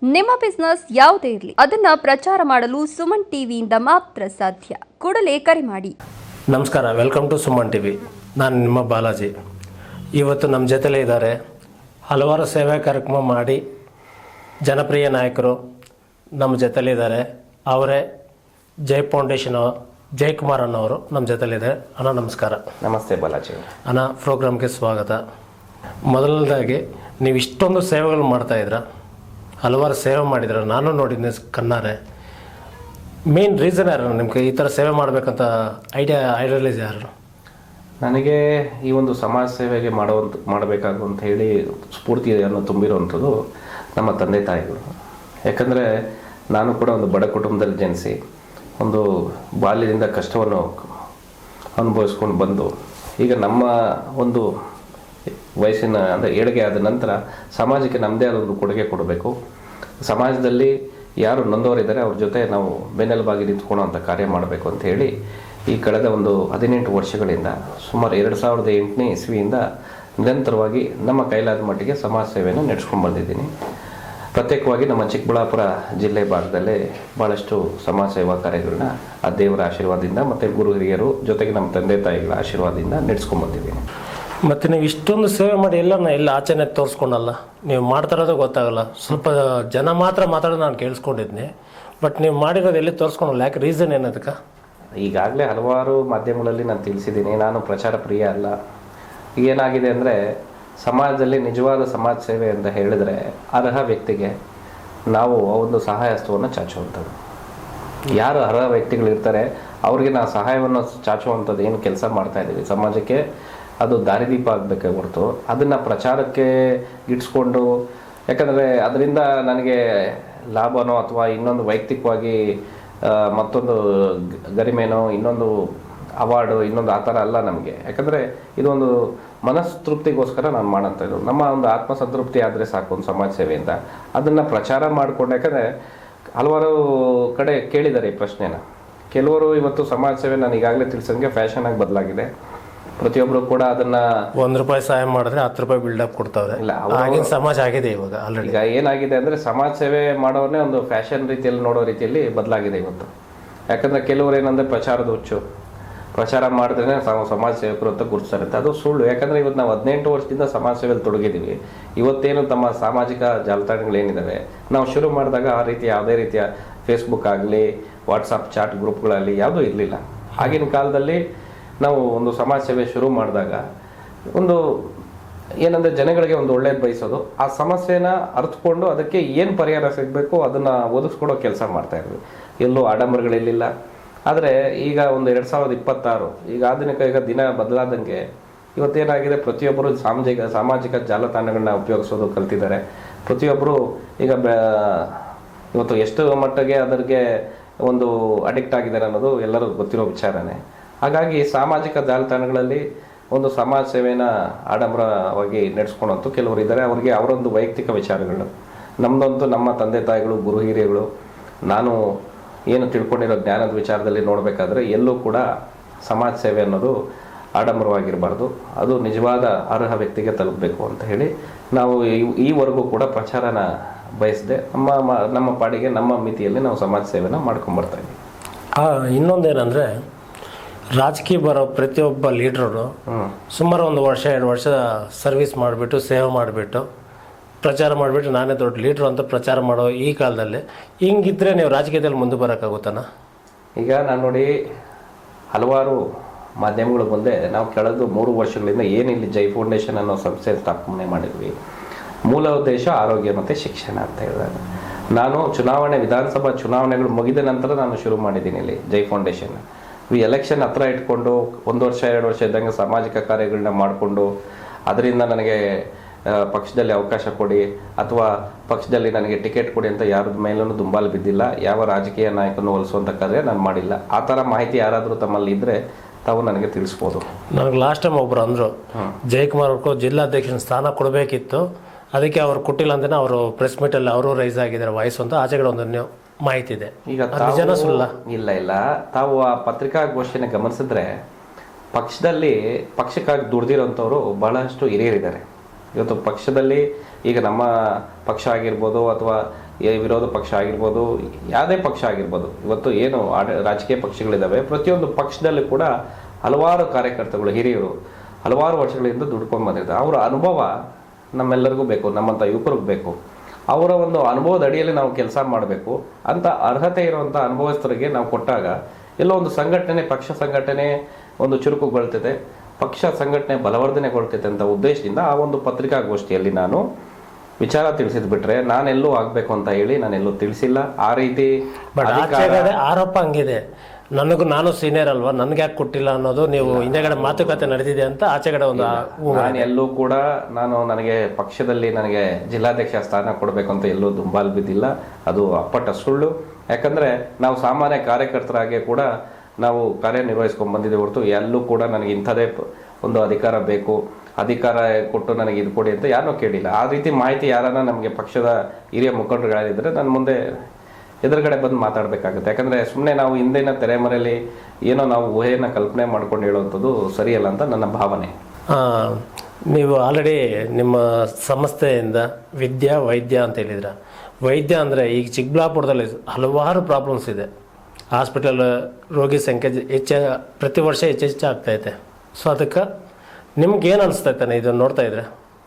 ನಿಮ್ಮ ಬಿಸ್ನೆಸ್ ಯಾವುದೇ ಇರಲಿ ಅದನ್ನ ಪ್ರಚಾರ ಮಾಡಲು ಸುಮನ್ ಟಿವಿಯಿಂದ ಮಾತ್ರ ಸಾಧ್ಯ. ಕೂಡಲೇ ಕರೆ ಮಾಡಿ. ನಮಸ್ಕಾರ, ವೆಲ್ಕಮ್ ಟು ಸುಮನ್ ಟಿವಿ. ನಾನು ನಿಮ್ಮ ಬಾಲಾಜಿ. ಇವತ್ತು ನಮ್ಮ ಜೊತೆಲೇ ಇದ್ದಾರೆ. ಹಲವಾರು ಸೇವಾ ಕಾರ್ಯಕ್ರಮ ಮಾಡಿ ಜನಪ್ರಿಯ ನಾಯಕರು ನಮ್ಮ ಜೊತೆಲಿದ್ದಾರೆ. ಅವರೇ ಜೈ ಫೌಂಡೇಶನ್ ಜಯಕುಮಾರ್ ಅನ್ನೋರು ನಮ್ಮ ಜೊತೆಲಿದ್ದಾರೆ. ಅಣ್ಣ ನಮಸ್ಕಾರ. ನಮಸ್ತೆ ಬಾಲಾಜಿ. ಅಣ್ಣ, ಪ್ರೋಗ್ರಾಮ್ಗೆ ಸ್ವಾಗತ. ಮೊದಲನೇದಾಗಿ ನೀವು ಇಷ್ಟೊಂದು ಸೇವೆಗಳು ಮಾಡ್ತಾಯಿದ್ರ, ಹಲವಾರು ಸೇವೆ ಮಾಡಿದ್ರೆ ನಾನು ನೋಡಿದ್ದೆ ಕಣ್ಣಾರೆ. ಮೇನ್ ರೀಸನ್ ಯಾರು ನಿಮ್ಗೆ ಈ ಥರ ಸೇವೆ ಮಾಡಬೇಕಂತ ಐಡಿಯಲೈಸ್ ಯಾರು? ನನಗೆ ಈ ಒಂದು ಸಮಾಜ ಸೇವೆಗೆ ಮಾಡಬೇಕಾಗುವಂತ ಹೇಳಿ ಸ್ಫೂರ್ತಿಯನ್ನು ತುಂಬಿರುವಂಥದ್ದು ನಮ್ಮ ತಂದೆ ತಾಯಿಗಳು. ಯಾಕಂದರೆ ನಾನು ಕೂಡ ಒಂದು ಬಡ ಕುಟುಂಬದಲ್ಲಿ ಜನಿಸಿ ಒಂದು ಬಾಲ್ಯದಿಂದ ಕಷ್ಟವನ್ನು ಅನುಭವಿಸ್ಕೊಂಡು ಬಂದು ಈಗ ನಮ್ಮ ಒಂದು ವಯಸ್ಸಿನ ಅಂದರೆ ಏಳಿಗೆ ಆದ ನಂತರ ಸಮಾಜಕ್ಕೆ ನಮ್ಮದೇ ಆದ ಒಂದು ಕೊಡುಗೆ ಕೊಡಬೇಕು. ಸಮಾಜದಲ್ಲಿ ಯಾರು ನೊಂದವರಿದ್ದಾರೆ ಅವ್ರ ಜೊತೆ ನಾವು ಬೆನ್ನೆಲುಬಾಗಿ ನಿಂತ್ಕೊಳ್ಳೋಂಥ ಕಾರ್ಯ ಮಾಡಬೇಕು ಅಂತ ಹೇಳಿ ಈ ಕಳೆದ ಒಂದು 18 ವರ್ಷಗಳಿಂದ ಸುಮಾರು 2008ನೇ ಇಸ್ವಿಯಿಂದ ನಿರಂತರವಾಗಿ ನಮ್ಮ ಕೈಲಾದ ಮಟ್ಟಿಗೆ ಸಮಾಜ ಸೇವೆಯನ್ನು ನಡೆಸ್ಕೊಂಡು ಬಂದಿದ್ದೀನಿ. ಪ್ರತ್ಯೇಕವಾಗಿ ನಮ್ಮ ಚಿಕ್ಕಬಳ್ಳಾಪುರ ಜಿಲ್ಲೆ ಭಾಗದಲ್ಲೇ ಭಾಳಷ್ಟು ಸಮಾಜ ಸೇವಾ ಕಾರ್ಯಗಳನ್ನ ಆ ದೇವರ ಆಶೀರ್ವಾದದಿಂದ ಮತ್ತು ಗುರು ಹಿರಿಯರು ಜೊತೆಗೆ ನಮ್ಮ ತಂದೆ ತಾಯಿಗಳ ಆಶೀರ್ವಾದದಿಂದ ನಡೆಸ್ಕೊಂಡು ಬಂದಿದ್ದೀನಿ. ಮತ್ತು ನೀವು ಇಷ್ಟೊಂದು ಸೇವೆ ಮಾಡಿ ಎಲ್ಲ ಆಚೆನೆ ತೋರಿಸ್ಕೊಂಡಲ್ಲ, ನೀವು ಮಾಡ್ತಾರೋದು ಗೊತ್ತಾಗಲ್ಲ. ಸ್ವಲ್ಪ ಜನ ಮಾತ್ರ ಮಾತಾಡೋದು ನಾನು ಕೇಳಿಸ್ಕೊಂಡಿದ್ನಿ, ಬಟ್ ನೀವು ಮಾಡಿರೋದು ಎಲ್ಲಿ ತೋರಿಸ್ಕೊಂಡಲ್ಲ. ಯಾಕೆ ರೀಸನ್ ಏನದಕ್ಕೆ? ಈಗಾಗಲೇ ಹಲವಾರು ಮಾಧ್ಯಮಗಳಲ್ಲಿ ನಾನು ತಿಳಿಸಿದ್ದೀನಿ, ನಾನು ಪ್ರಚಾರ ಪ್ರಿಯ ಅಲ್ಲ. ಏನಾಗಿದೆ ಅಂದರೆ ಸಮಾಜದಲ್ಲಿ ನಿಜವಾದ ಸಮಾಜ ಸೇವೆ ಅಂತ ಹೇಳಿದರೆ ಅರ್ಹ ವ್ಯಕ್ತಿಗೆ ನಾವು ಒಂದು ಸಹಾಯ ಹಸ್ತವನ್ನು ಚಾಚುವಂಥದ್ದು. ಯಾರು ಅರ್ಹ ವ್ಯಕ್ತಿಗಳಿರ್ತಾರೆ ಅವ್ರಿಗೆ ನಾವು ಸಹಾಯವನ್ನು ಚಾಚುವಂಥದ್ದು ಏನು ಕೆಲಸ ಮಾಡ್ತಾ ಇದ್ದೀವಿ ಸಮಾಜಕ್ಕೆ, ಅದು ದಾರಿದೀಪ ಆಗಬೇಕೇ ಹೊರತು ಅದನ್ನು ಪ್ರಚಾರಕ್ಕೆ ಇಟ್ಸ್ಕೊಂಡು, ಯಾಕಂದರೆ ಅದರಿಂದ ನನಗೆ ಲಾಭನೋ ಅಥವಾ ಇನ್ನೊಂದು ವೈಯಕ್ತಿಕವಾಗಿ ಮತ್ತೊಂದು ಗರಿಮೆನೋ ಇನ್ನೊಂದು ಅವಾರ್ಡು ಇನ್ನೊಂದು ಆ ಥರ ಅಲ್ಲ ನಮಗೆ. ಯಾಕಂದರೆ ಇದೊಂದು ಮನಸ್ತೃಪ್ತಿಗೋಸ್ಕರ ನಾನು ಮಾಡೋಂಥದ್ದು. ನಮ್ಮ ಒಂದು ಆತ್ಮಸಂತೃಪ್ತಿ ಆದರೆ ಸಾಕು ಒಂದು ಸಮಾಜ ಸೇವೆಯಿಂದ. ಅದನ್ನು ಪ್ರಚಾರ ಮಾಡಿಕೊಂಡು, ಯಾಕಂದರೆ ಹಲವಾರು ಕಡೆ ಕೇಳಿದ್ದಾರೆ ಈ ಪ್ರಶ್ನೆನ. ಕೆಲವರು ಇವತ್ತು ಸಮಾಜ ಸೇವೆ ನಾನು ಈಗಾಗಲೇ ತಿಳಿಸಂಗೆ ಫ್ಯಾಷನಾಗಿ ಬದಲಾಗಿದೆ. ಪ್ರತಿಯೊಬ್ಬರು ಕೂಡ ಅದನ್ನ ₹1 ಸಹಾಯ ಮಾಡಿದ್ರೆ ₹10 ಬಿಲ್ಡಪ್ ಕೊಡ್ತಾವ್ರೆ. ಇಲ್ಲ, ಆಗಿನ ಸಮಾಜ ಆಗಿದೆ ಇವಾಗ ಆಲ್ರೆಡಿ. ಈಗ ಏನಾಗಿದೆ ಅಂದರೆ ಸಮಾಜ ಸೇವೆ ಮಾಡೋರನ್ನೇ ಒಂದು ಫ್ಯಾಷನ್ ರೀತಿಯಲ್ಲಿ ನೋಡೋ ರೀತಿಯಲ್ಲಿ ಬದಲಾಗಿದೆ ಇವತ್ತು. ಯಾಕಂದರೆ ಕೆಲವರು ಏನಂದರೆ ಪ್ರಚಾರದ ಹುಚ್ಚು, ಪ್ರಚಾರ ಮಾಡಿದ್ರೆ ಸಮಾಜ ಸೇವಕರು ಅಂತ ಗುರುತಿಸಿರುತ್ತೆ. ಅದು ಸುಳ್ಳು. ಯಾಕಂದರೆ ಇವತ್ತು ನಾವು 18 ವರ್ಷದಿಂದ ಸಮಾಜ ಸೇವೆಯಲ್ಲಿ ತೊಡಗಿದ್ದೀವಿ. ಇವತ್ತೇನು ತಮ್ಮ ಸಾಮಾಜಿಕ ಜಾಲತಾಣಗಳೇನಿದ್ದಾವೆ ನಾವು ಶುರು ಮಾಡಿದಾಗ ಆ ರೀತಿಯ ಯಾವುದೇ ರೀತಿಯ ಫೇಸ್ಬುಕ್ ಆಗಲಿ ವಾಟ್ಸಪ್ ಚಾಟ್ ಗ್ರೂಪ್ಗಳಲ್ಲಿ ಯಾವುದೂ ಇರಲಿಲ್ಲ. ಆಗಿನ ಕಾಲದಲ್ಲಿ ನಾವು ಒಂದು ಸಮಾಜ ಸೇವೆ ಶುರು ಮಾಡಿದಾಗ ಒಂದು ಏನಂದರೆ ಜನಗಳಿಗೆ ಒಂದು ಒಳ್ಳೇದು ಬಯಸೋದು, ಆ ಸಮಸ್ಯೆನ ಅರ್ಥಕೊಂಡು ಅದಕ್ಕೆ ಏನು ಪರಿಹಾರ ಸಿಗಬೇಕು ಅದನ್ನು ಒದಗಿಸ್ಕೊಡೋ ಕೆಲಸ ಮಾಡ್ತಾಯಿದ್ವಿ. ಎಲ್ಲೂ ಆಡಂಬರಗಳಿರಲಿಲ್ಲ. ಆದರೆ ಈಗ ಒಂದು 2026 ಈಗ ಆಧುನಿಕ ಈಗ ದಿನ ಬದಲಾದಂಗೆ ಇವತ್ತೇನಾಗಿದೆ, ಪ್ರತಿಯೊಬ್ಬರು ಸಾಮಾಜಿಕ ಜಾಲತಾಣಗಳನ್ನ ಉಪಯೋಗಿಸೋದು ಕಲ್ತಿದ್ದಾರೆ. ಪ್ರತಿಯೊಬ್ಬರು ಈಗ ಇವತ್ತು ಎಷ್ಟು ಮಟ್ಟಿಗೆ ಅದರಿಗೆ ಒಂದು ಅಡಿಕ್ಟ್ ಆಗಿದ್ದಾರೆ ಅನ್ನೋದು ಎಲ್ಲರಿಗೂ ಗೊತ್ತಿರೋ ವಿಚಾರನೇ. ಹಾಗಾಗಿ ಸಾಮಾಜಿಕ ಜಾಲತಾಣಗಳಲ್ಲಿ ಒಂದು ಸಮಾಜ ಸೇವೆನ ಆಡಂಬರವಾಗಿ ನಡೆಸ್ಕೊಳಂತೂ ಕೆಲವರು ಇದ್ದಾರೆ. ಅವರಿಗೆ ಅವರೊಂದು ವೈಯಕ್ತಿಕ ವಿಚಾರಗಳು. ನಮ್ಮದಂತೂ ನಮ್ಮ ತಂದೆ ತಾಯಿಗಳು ಗುರು ಹಿರಿಯಗಳು ನಾನು ಏನು ತಿಳ್ಕೊಂಡಿರೋ ಜ್ಞಾನದ ವಿಚಾರದಲ್ಲಿ ನೋಡಬೇಕಾದ್ರೆ ಎಲ್ಲೂ ಕೂಡ ಸಮಾಜ ಸೇವೆ ಅನ್ನೋದು ಆಡಂಬರವಾಗಿರಬಾರ್ದು. ಅದು ನಿಜವಾದ ಅರ್ಹ ವ್ಯಕ್ತಿಗೆ ತಲುಪಬೇಕು ಅಂತ ಹೇಳಿ ನಾವು ಈವರೆಗೂ ಕೂಡ ಪ್ರಚಾರನ ಬಯಸದೆ ನಮ್ಮ ಪಾಡಿಗೆ ನಮ್ಮ ಮಿತಿಯಲ್ಲಿ ನಾವು ಸಮಾಜ ಸೇವೆನ ಮಾಡ್ಕೊಂಬರ್ತಾ ಇದ್ದೀವಿ. ಇನ್ನೊಂದೇನೆಂದರೆ, ರಾಜಕೀಯ ಬರೋ ಪ್ರತಿಯೊಬ್ಬ ಲೀಡ್ರು ಸುಮಾರು 1 ವರ್ಷ 2 ವರ್ಷ ಸರ್ವಿಸ್ ಮಾಡಿಬಿಟ್ಟು ಸೇವೆ ಮಾಡಿಬಿಟ್ಟು ಪ್ರಚಾರ ಮಾಡಿಬಿಟ್ಟು ನಾನೇ ದೊಡ್ಡ ಲೀಡ್ರು ಅಂತ ಪ್ರಚಾರ ಮಾಡೋ ಈ ಕಾಲದಲ್ಲಿ ಹಿಂಗಿದ್ರೆ ನೀವು ರಾಜಕೀಯದಲ್ಲಿ ಮುಂದೆ ಬರೋಕ್ಕಾಗುತ್ತಾನ? ಈಗ ನಾನು ನೋಡಿ ಹಲವಾರು ಮಾಧ್ಯಮಗಳು ಬಂದೆ ನಾವು ಕಳೆದ 3 ವರ್ಷಗಳಿಂದ ಏನಿಲ್ಲಿ ಜೈ ಫೌಂಡೇಶನ್ ಅನ್ನೋ ಸಂಸ್ಥೆ ಸ್ಥಾಪನೆ ಮಾಡಿದ್ವಿ. ಮೂಲ ಉದ್ದೇಶ ಆರೋಗ್ಯ ಮತ್ತು ಶಿಕ್ಷಣ ಅಂತ ಹೇಳಿದಾಗ ನಾನು ವಿಧಾನಸಭಾ ಚುನಾವಣೆಗಳು ಮುಗಿದ ನಂತರ ನಾನು ಶುರು ಮಾಡಿದ್ದೀನಿ ಇಲ್ಲಿ ಜೈ ಫೌಂಡೇಶನ್. ಈ ಎಲೆಕ್ಷನ್ ಹತ್ರ ಇಟ್ಕೊಂಡು 1 ವರ್ಷ 2 ವರ್ಷ ಇದ್ದಂಗೆ ಸಾಮಾಜಿಕ ಕಾರ್ಯಗಳನ್ನ ಮಾಡಿಕೊಂಡು ಅದರಿಂದ ನನಗೆ ಪಕ್ಷದಲ್ಲಿ ಅವಕಾಶ ಕೊಡಿ ಅಥವಾ ಪಕ್ಷದಲ್ಲಿ ನನಗೆ ಟಿಕೆಟ್ ಕೊಡಿ ಅಂತ ಯಾರದ ಮೇಲೂ ದುಂಬಾಲು ಬಿದ್ದಿಲ್ಲ. ಯಾವ ರಾಜಕೀಯ ನಾಯಕನೂ ಹೋಲಿಸುವಂಥ ಕಾರ್ಯ ನಾನು ಮಾಡಿಲ್ಲ. ಆ ಥರ ಮಾಹಿತಿ ಯಾರಾದರೂ ತಮ್ಮಲ್ಲಿ ಇದ್ದರೆ ತಾವು ನನಗೆ ತಿಳಿಸ್ಬೋದು. ನನಗೆ ಲಾಸ್ಟ್ ಟೈಮ್ ಒಬ್ಬರು ಅಂದರು, ಜಯಕುಮಾರ್ ಅವ್ರಿಗೂ ಜಿಲ್ಲಾಧ್ಯಕ್ಷನ ಸ್ಥಾನ ಕೊಡಬೇಕಿತ್ತು, ಅದಕ್ಕೆ ಅವ್ರು ಕೊಟ್ಟಿಲ್ಲ ಅಂತಲೇ ಅವರು ಪ್ರೆಸ್ ಮೀಟಲ್ಲಿ ಅವರು ರೈಸ್ ಆಗಿದ್ದಾರೆ ವಾಯ್ಸ್ ಅಂತ ಆಚೆಗಡೆ ಒಂದು ಮಾಹಿತಿ ಇದೆ. ಈಗ ಜನ ಸುಳ್ಳ? ಇಲ್ಲ ತಾವು ಆ ಪತ್ರಿಕಾಗೋಷ್ಠಿನ ಗಮನಿಸಿದ್ರೆ ಪಕ್ಷಕ್ಕಾಗಿ ದುಡ್ದಿರೋಂಥವ್ರು ಬಹಳಷ್ಟು ಹಿರಿಯರಿದ್ದಾರೆ. ಇವತ್ತು ಪಕ್ಷದಲ್ಲಿ ಈಗ ನಮ್ಮ ಪಕ್ಷ ಆಗಿರ್ಬೋದು ಅಥವಾ ವಿರೋಧ ಪಕ್ಷ ಆಗಿರ್ಬೋದು, ಯಾವುದೇ ಪಕ್ಷ ಆಗಿರ್ಬೋದು, ಇವತ್ತು ಏನು ರಾಜಕೀಯ ಪಕ್ಷಗಳಿದ್ದಾವೆ, ಪ್ರತಿಯೊಂದು ಪಕ್ಷದಲ್ಲಿ ಕೂಡ ಹಲವಾರು ಕಾರ್ಯಕರ್ತಗಳು, ಹಿರಿಯರು ಹಲವಾರು ವರ್ಷಗಳಿಂದ ದುಡ್ಕೊಂಡು ಬಂದಿರ್ತಾರೆ. ಅವರ ಅನುಭವ ನಮ್ಮೆಲ್ಲರಿಗೂ ಬೇಕು, ನಮ್ಮಂಥ ಯುವಕರಿಗೆ ಬೇಕು. ಅವರ ಒಂದು ಅನುಭವದ ಅಡಿಯಲ್ಲಿ ನಾವು ಕೆಲಸ ಮಾಡಬೇಕು ಅಂತ ಅರ್ಹತೆ ಇರುವಂಥ ಅನುಭವಸ್ಥರಿಗೆ ನಾವು ಕೊಟ್ಟಾಗ ಎಲ್ಲೋ ಒಂದು ಸಂಘಟನೆ, ಪಕ್ಷ ಸಂಘಟನೆ ಒಂದು ಚುರುಕುಗೊಳ್ತದೆ, ಪಕ್ಷ ಸಂಘಟನೆ ಬಲವರ್ಧನೆಗೊಳ್ತೈತೆ ಅಂತ ಉದ್ದೇಶದಿಂದ ಆ ಒಂದು ಪತ್ರಿಕಾಗೋಷ್ಠಿಯಲ್ಲಿ ನಾನು ವಿಚಾರ ತಿಳಿಸಿದ್ ಬಿಟ್ರೆ ನಾನೆಲ್ಲೂ ಆಗಬೇಕು ಅಂತ ಹೇಳಿ ನಾನೆಲ್ಲೂ ತಿಳಿಸಿಲ್ಲ. ಆ ರೀತಿ ಆರೋಪ ಹಂಗಿದೆ, ನಾನು ಸೀನಿಯರ್ ಅಲ್ವಾ, ನನ್ಗೆ ಯಾಕೆ ಕೊಟ್ಟಿಲ್ಲ ಅನ್ನೋದು ನೀವು ಹಿಂದೆಗಡೆ ಮಾತುಕತೆ ನಡೆದಿದೆ ಅಂತ ಆಚೆಗಡೆ ಒಂದು ನಾನು ಎಲ್ಲೂ ಕೂಡ ನನಗೆ ಪಕ್ಷದಲ್ಲಿ ನನಗೆ ಜಿಲ್ಲಾಧ್ಯಕ್ಷ ಸ್ಥಾನ ಕೊಡಬೇಕು ಅಂತ ಎಲ್ಲೂ ದುಂಬಾಲು ಬಿದ್ದಿಲ್ಲ. ಅದು ಅಪ್ಪಟ ಸುಳ್ಳು. ಯಾಕಂದ್ರೆ ನಾವು ಸಾಮಾನ್ಯ ಕಾರ್ಯಕರ್ತರಾಗಿ ಕೂಡ ನಾವು ಕಾರ್ಯನಿರ್ವಹಿಸ್ಕೊಂಡು ಬಂದಿದ್ದೇವೆ ಹೊರತು ಎಲ್ಲೂ ಕೂಡ ನನಗೆ ಇಂಥದೇ ಒಂದು ಅಧಿಕಾರ ಬೇಕು, ಅಧಿಕಾರ ಕೊಟ್ಟು ನನಗೆ ಇದು ಕೊಡಿ ಅಂತ ಯಾರನ್ನೂ ಕೇಳಿಲ್ಲ. ಆ ರೀತಿ ಮಾಹಿತಿ ಯಾರನ್ನ ನಮಗೆ ಪಕ್ಷದ ಹಿರಿಯ ಮುಖಂಡರುಗಳಿದ್ರೆ ನನ್ನ ಮುಂದೆ ಎದುರುಗಡೆ ಬಂದು ಮಾತಾಡಬೇಕಾಗುತ್ತೆ. ಯಾಕಂದರೆ ಸುಮ್ಮನೆ ನಾವು ಹಿಂದಿನ ತೆರೆಮರೆಯಲ್ಲಿ ಏನೋ ನಾವು ಊಹೆಯನ್ನು ಕಲ್ಪನೆ ಮಾಡ್ಕೊಂಡು ಹೇಳುವಂಥದ್ದು ಸರಿಯಲ್ಲ ಅಂತ ನನ್ನ ಭಾವನೆ. ನೀವು ಆಲ್ರೆಡಿ ನಿಮ್ಮ ಸಂಸ್ಥೆಯಿಂದ ವಿದ್ಯಾ ವೈದ್ಯ ಅಂತ ಹೇಳಿದ್ರ. ವೈದ್ಯ ಅಂದರೆ ಈಗ ಚಿಕ್ಕಬಳ್ಳಾಪುರದಲ್ಲಿ ಹಲವಾರು ಪ್ರಾಬ್ಲಮ್ಸ್ ಇದೆ. ಹಾಸ್ಪಿಟಲ್ ರೋಗಿ ಸಂಖ್ಯೆ ಪ್ರತಿ ವರ್ಷ ಹೆಚ್ಚಾಗ್ತೈತೆ. ಸೊ ಅದಕ್ಕೆ ನಿಮ್ಗೆ ಏನು ಅನಿಸ್ತೈತೆ ಇದನ್ನು ನೋಡ್ತಾ ಇದ್ರೆ?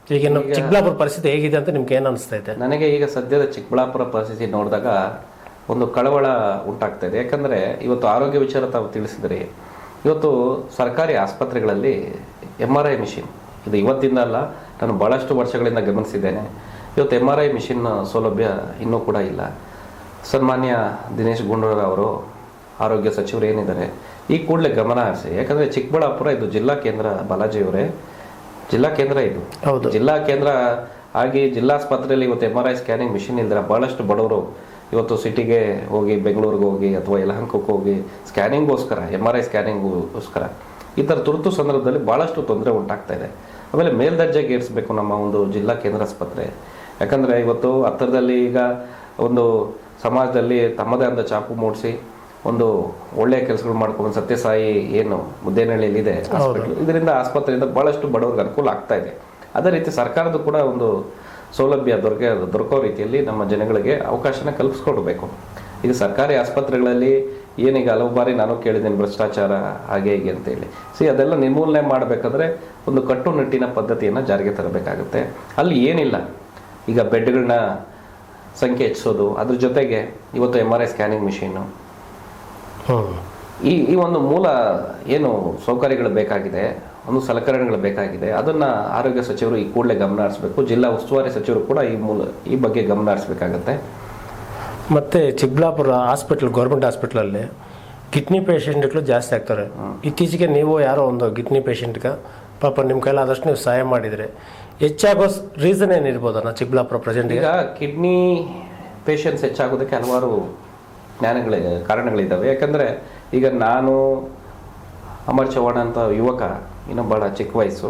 ಈಗ ಚಿಕ್ಕಬಳ್ಳಾಪುರ ಪರಿಸ್ಥಿತಿ ಹೇಗಿದೆ ಅಂತ ನಿಮ್ಗೆ ಏನು ಅನಿಸ್ತೈತೆ? ನನಗೆ ಈಗ ಸದ್ಯದ ಚಿಕ್ಕಬಳ್ಳಾಪುರ ಪರಿಸ್ಥಿತಿ ನೋಡಿದಾಗ ಒಂದು ಕಳವಳ ಉಂಟಾಗ್ತಾ ಇದೆ. ಯಾಕಂದರೆ ಇವತ್ತು ಆರೋಗ್ಯ ವಿಚಾರ ತಾವು ತಿಳಿಸಿದ್ರಿ. ಇವತ್ತು ಸರ್ಕಾರಿ ಆಸ್ಪತ್ರೆಗಳಲ್ಲಿ MRI ಮಿಷಿನ್, ಇದು ಇವತ್ತಿಂದ ಅಲ್ಲ, ನಾನು ಭಾಳಷ್ಟು ವರ್ಷಗಳಿಂದ ಗಮನಿಸಿದ್ದೇನೆ. ಇವತ್ತು MRI ಮಿಷಿನ್ ಸೌಲಭ್ಯ ಇನ್ನೂ ಕೂಡ ಇಲ್ಲ. ಸನ್ಮಾನ್ಯ ದಿನೇಶ್ ಗುಂಡೂರಾವ್ ಅವರು ಆರೋಗ್ಯ ಸಚಿವರು ಏನಿದ್ದಾರೆ, ಈ ಕೂಡಲೇ ಗಮನ ಹರಿಸಿ. ಯಾಕಂದರೆ ಚಿಕ್ಕಬಳ್ಳಾಪುರ ಇದು ಜಿಲ್ಲಾ ಕೇಂದ್ರ, ಬಾಲಾಜಿಯವರೇ ಜಿಲ್ಲಾ ಕೇಂದ್ರ ಇದು. ಹೌದು, ಜಿಲ್ಲಾ ಕೇಂದ್ರ ಆಗಿ ಜಿಲ್ಲಾಸ್ಪತ್ರೆಯಲ್ಲಿ ಇವತ್ತು MRI ಸ್ಕ್ಯಾನಿಂಗ್ ಮಿಷಿನ್ ಇಲ್ದಿರ ಭಾಳಷ್ಟು ಬಡವರು ಇವತ್ತು ಸಿಟಿಗೆ ಹೋಗಿ, ಬೆಂಗಳೂರಿಗೆ ಹೋಗಿ ಅಥವಾ ಯಲಹಂಕಕ್ಕೆ ಹೋಗಿ ಸ್ಕ್ಯಾನಿಂಗ್ಗೋಸ್ಕರ, MRI ಸ್ಕ್ಯಾನಿಂಗ್ಗೋಸ್ಕರ ಈ ಥರ ತುರ್ತು ಸಂದರ್ಭದಲ್ಲಿ ಭಾಳಷ್ಟು ತೊಂದರೆ ಉಂಟಾಗ್ತಾ ಇದೆ. ಆಮೇಲೆ ಮೇಲ್ದರ್ಜೆಗೆ ಏರಿಸಬೇಕು ನಮ್ಮ ಒಂದು ಜಿಲ್ಲಾ ಕೇಂದ್ರ ಆಸ್ಪತ್ರೆ. ಯಾಕಂದರೆ ಇವತ್ತು ಹತ್ತಿರದಲ್ಲಿ ಈಗ ಒಂದು ಸಮಾಜದಲ್ಲಿ ತಮ್ಮದೇ ಆದ ಛಾಪು ಮೂಡಿಸಿ ಒಂದು ಒಳ್ಳೆಯ ಕೆಲಸಗಳು ಮಾಡ್ಕೊಂಡು ಸತ್ಯಸಾಯಿ ಏನು ಮುದ್ದೇನಹಳ್ಳಿಯಲ್ಲಿದೆ ಹಾಸ್ಪಿಟಲ್, ಇದರಿಂದ ಆಸ್ಪತ್ರೆಯಿಂದ ಭಾಳಷ್ಟು ಬಡವರಿಗೆ ಅನುಕೂಲ ಆಗ್ತಾ ಇದೆ. ಅದೇ ರೀತಿ ಸರ್ಕಾರದ ಕೂಡ ಒಂದು ಸೌಲಭ್ಯ ದೊರಕೋ ರೀತಿಯಲ್ಲಿ ನಮ್ಮ ಜನಗಳಿಗೆ ಅವಕಾಶನ ಕಲ್ಪಿಸ್ಕೊಡ್ಬೇಕು. ಈಗ ಸರ್ಕಾರಿ ಆಸ್ಪತ್ರೆಗಳಲ್ಲಿ ಏನೀಗ ಹಲವು ಬಾರಿ ನಾನು ಕೇಳಿದ್ದೇನೆ ಭ್ರಷ್ಟಾಚಾರ ಹಾಗೆ ಹೀಗೆ ಅಂತೇಳಿ. ಅದೆಲ್ಲ ನಿರ್ಮೂಲನೆ ಮಾಡಬೇಕಾದ್ರೆ ಒಂದು ಕಟ್ಟುನಿಟ್ಟಿನ ಪದ್ಧತಿಯನ್ನು ಜಾರಿಗೆ ತರಬೇಕಾಗುತ್ತೆ. ಅಲ್ಲಿ ಏನಿಲ್ಲ, ಈಗ ಬೆಡ್ಗಳನ್ನ ಸಂಖ್ಯೆ ಹೆಚ್ಚಿಸೋದು, ಅದ್ರ ಜೊತೆಗೆ ಇವತ್ತು MRI ಸ್ಕ್ಯಾನಿಂಗ್ ಮಿಷಿನ್ನು, ಈ ಒಂದು ಮೂಲ ಏನು ಸೌಕರ್ಯಗಳು ಬೇಕಾಗಿದೆ, ಒಂದು ಸಲಕರಣೆಗಳು ಬೇಕಾಗಿದೆ, ಅದನ್ನು ಆರೋಗ್ಯ ಸಚಿವರು ಈ ಕೂಡಲೇ ಗಮನ ಹರಿಸಬೇಕು. ಜಿಲ್ಲಾ ಉಸ್ತುವಾರಿ ಸಚಿವರು ಕೂಡ ಈ ಬಗ್ಗೆ ಗಮನ ಹರಿಸಬೇಕಾಗತ್ತೆ. ಮತ್ತು ಚಿಕ್ಕಬಳ್ಳಾಪುರ ಹಾಸ್ಪಿಟ್ಲ್, ಗೌರ್ಮೆಂಟ್ ಹಾಸ್ಪಿಟ್ಲಲ್ಲಿ ಕಿಡ್ನಿ ಪೇಷಂಟ್ಗಳು ಜಾಸ್ತಿ ಆಗ್ತಾರೆ. ಇತ್ತೀಚೆಗೆ ನೀವು ಯಾರೋ ಒಂದು ಕಿಡ್ನಿ ಪೇಷಂಟ್ಗೆ ಪಾಪ ನಿಮ್ಮ ಕೈಲಾದಷ್ಟು ನೀವು ಸಹಾಯ ಮಾಡಿದರೆ ಹೆಚ್ಚಾಗೋ ರೀಸನ್ ಏನಿರ್ಬೋದಣ್ಣ ಚಿಕ್ಕಬಳ್ಳಾಪುರ ಪ್ರೆಸೆಂಟ್? ಈಗ ಕಿಡ್ನಿ ಪೇಷಂಟ್ಸ್ ಹೆಚ್ಚಾಗೋದಕ್ಕೆ ಹಲವಾರು ಕಾರಣಗಳಿದ್ದಾವೆ. ಯಾಕಂದರೆ ಈಗ ನಾನು ಅಮರ್ ಚವ್ಹಾಣ್ ಅಂತ ಯುವಕ, ಇನ್ನೂ ಭಾಳ ಚಿಕ್ಕ ವಯಸ್ಸು,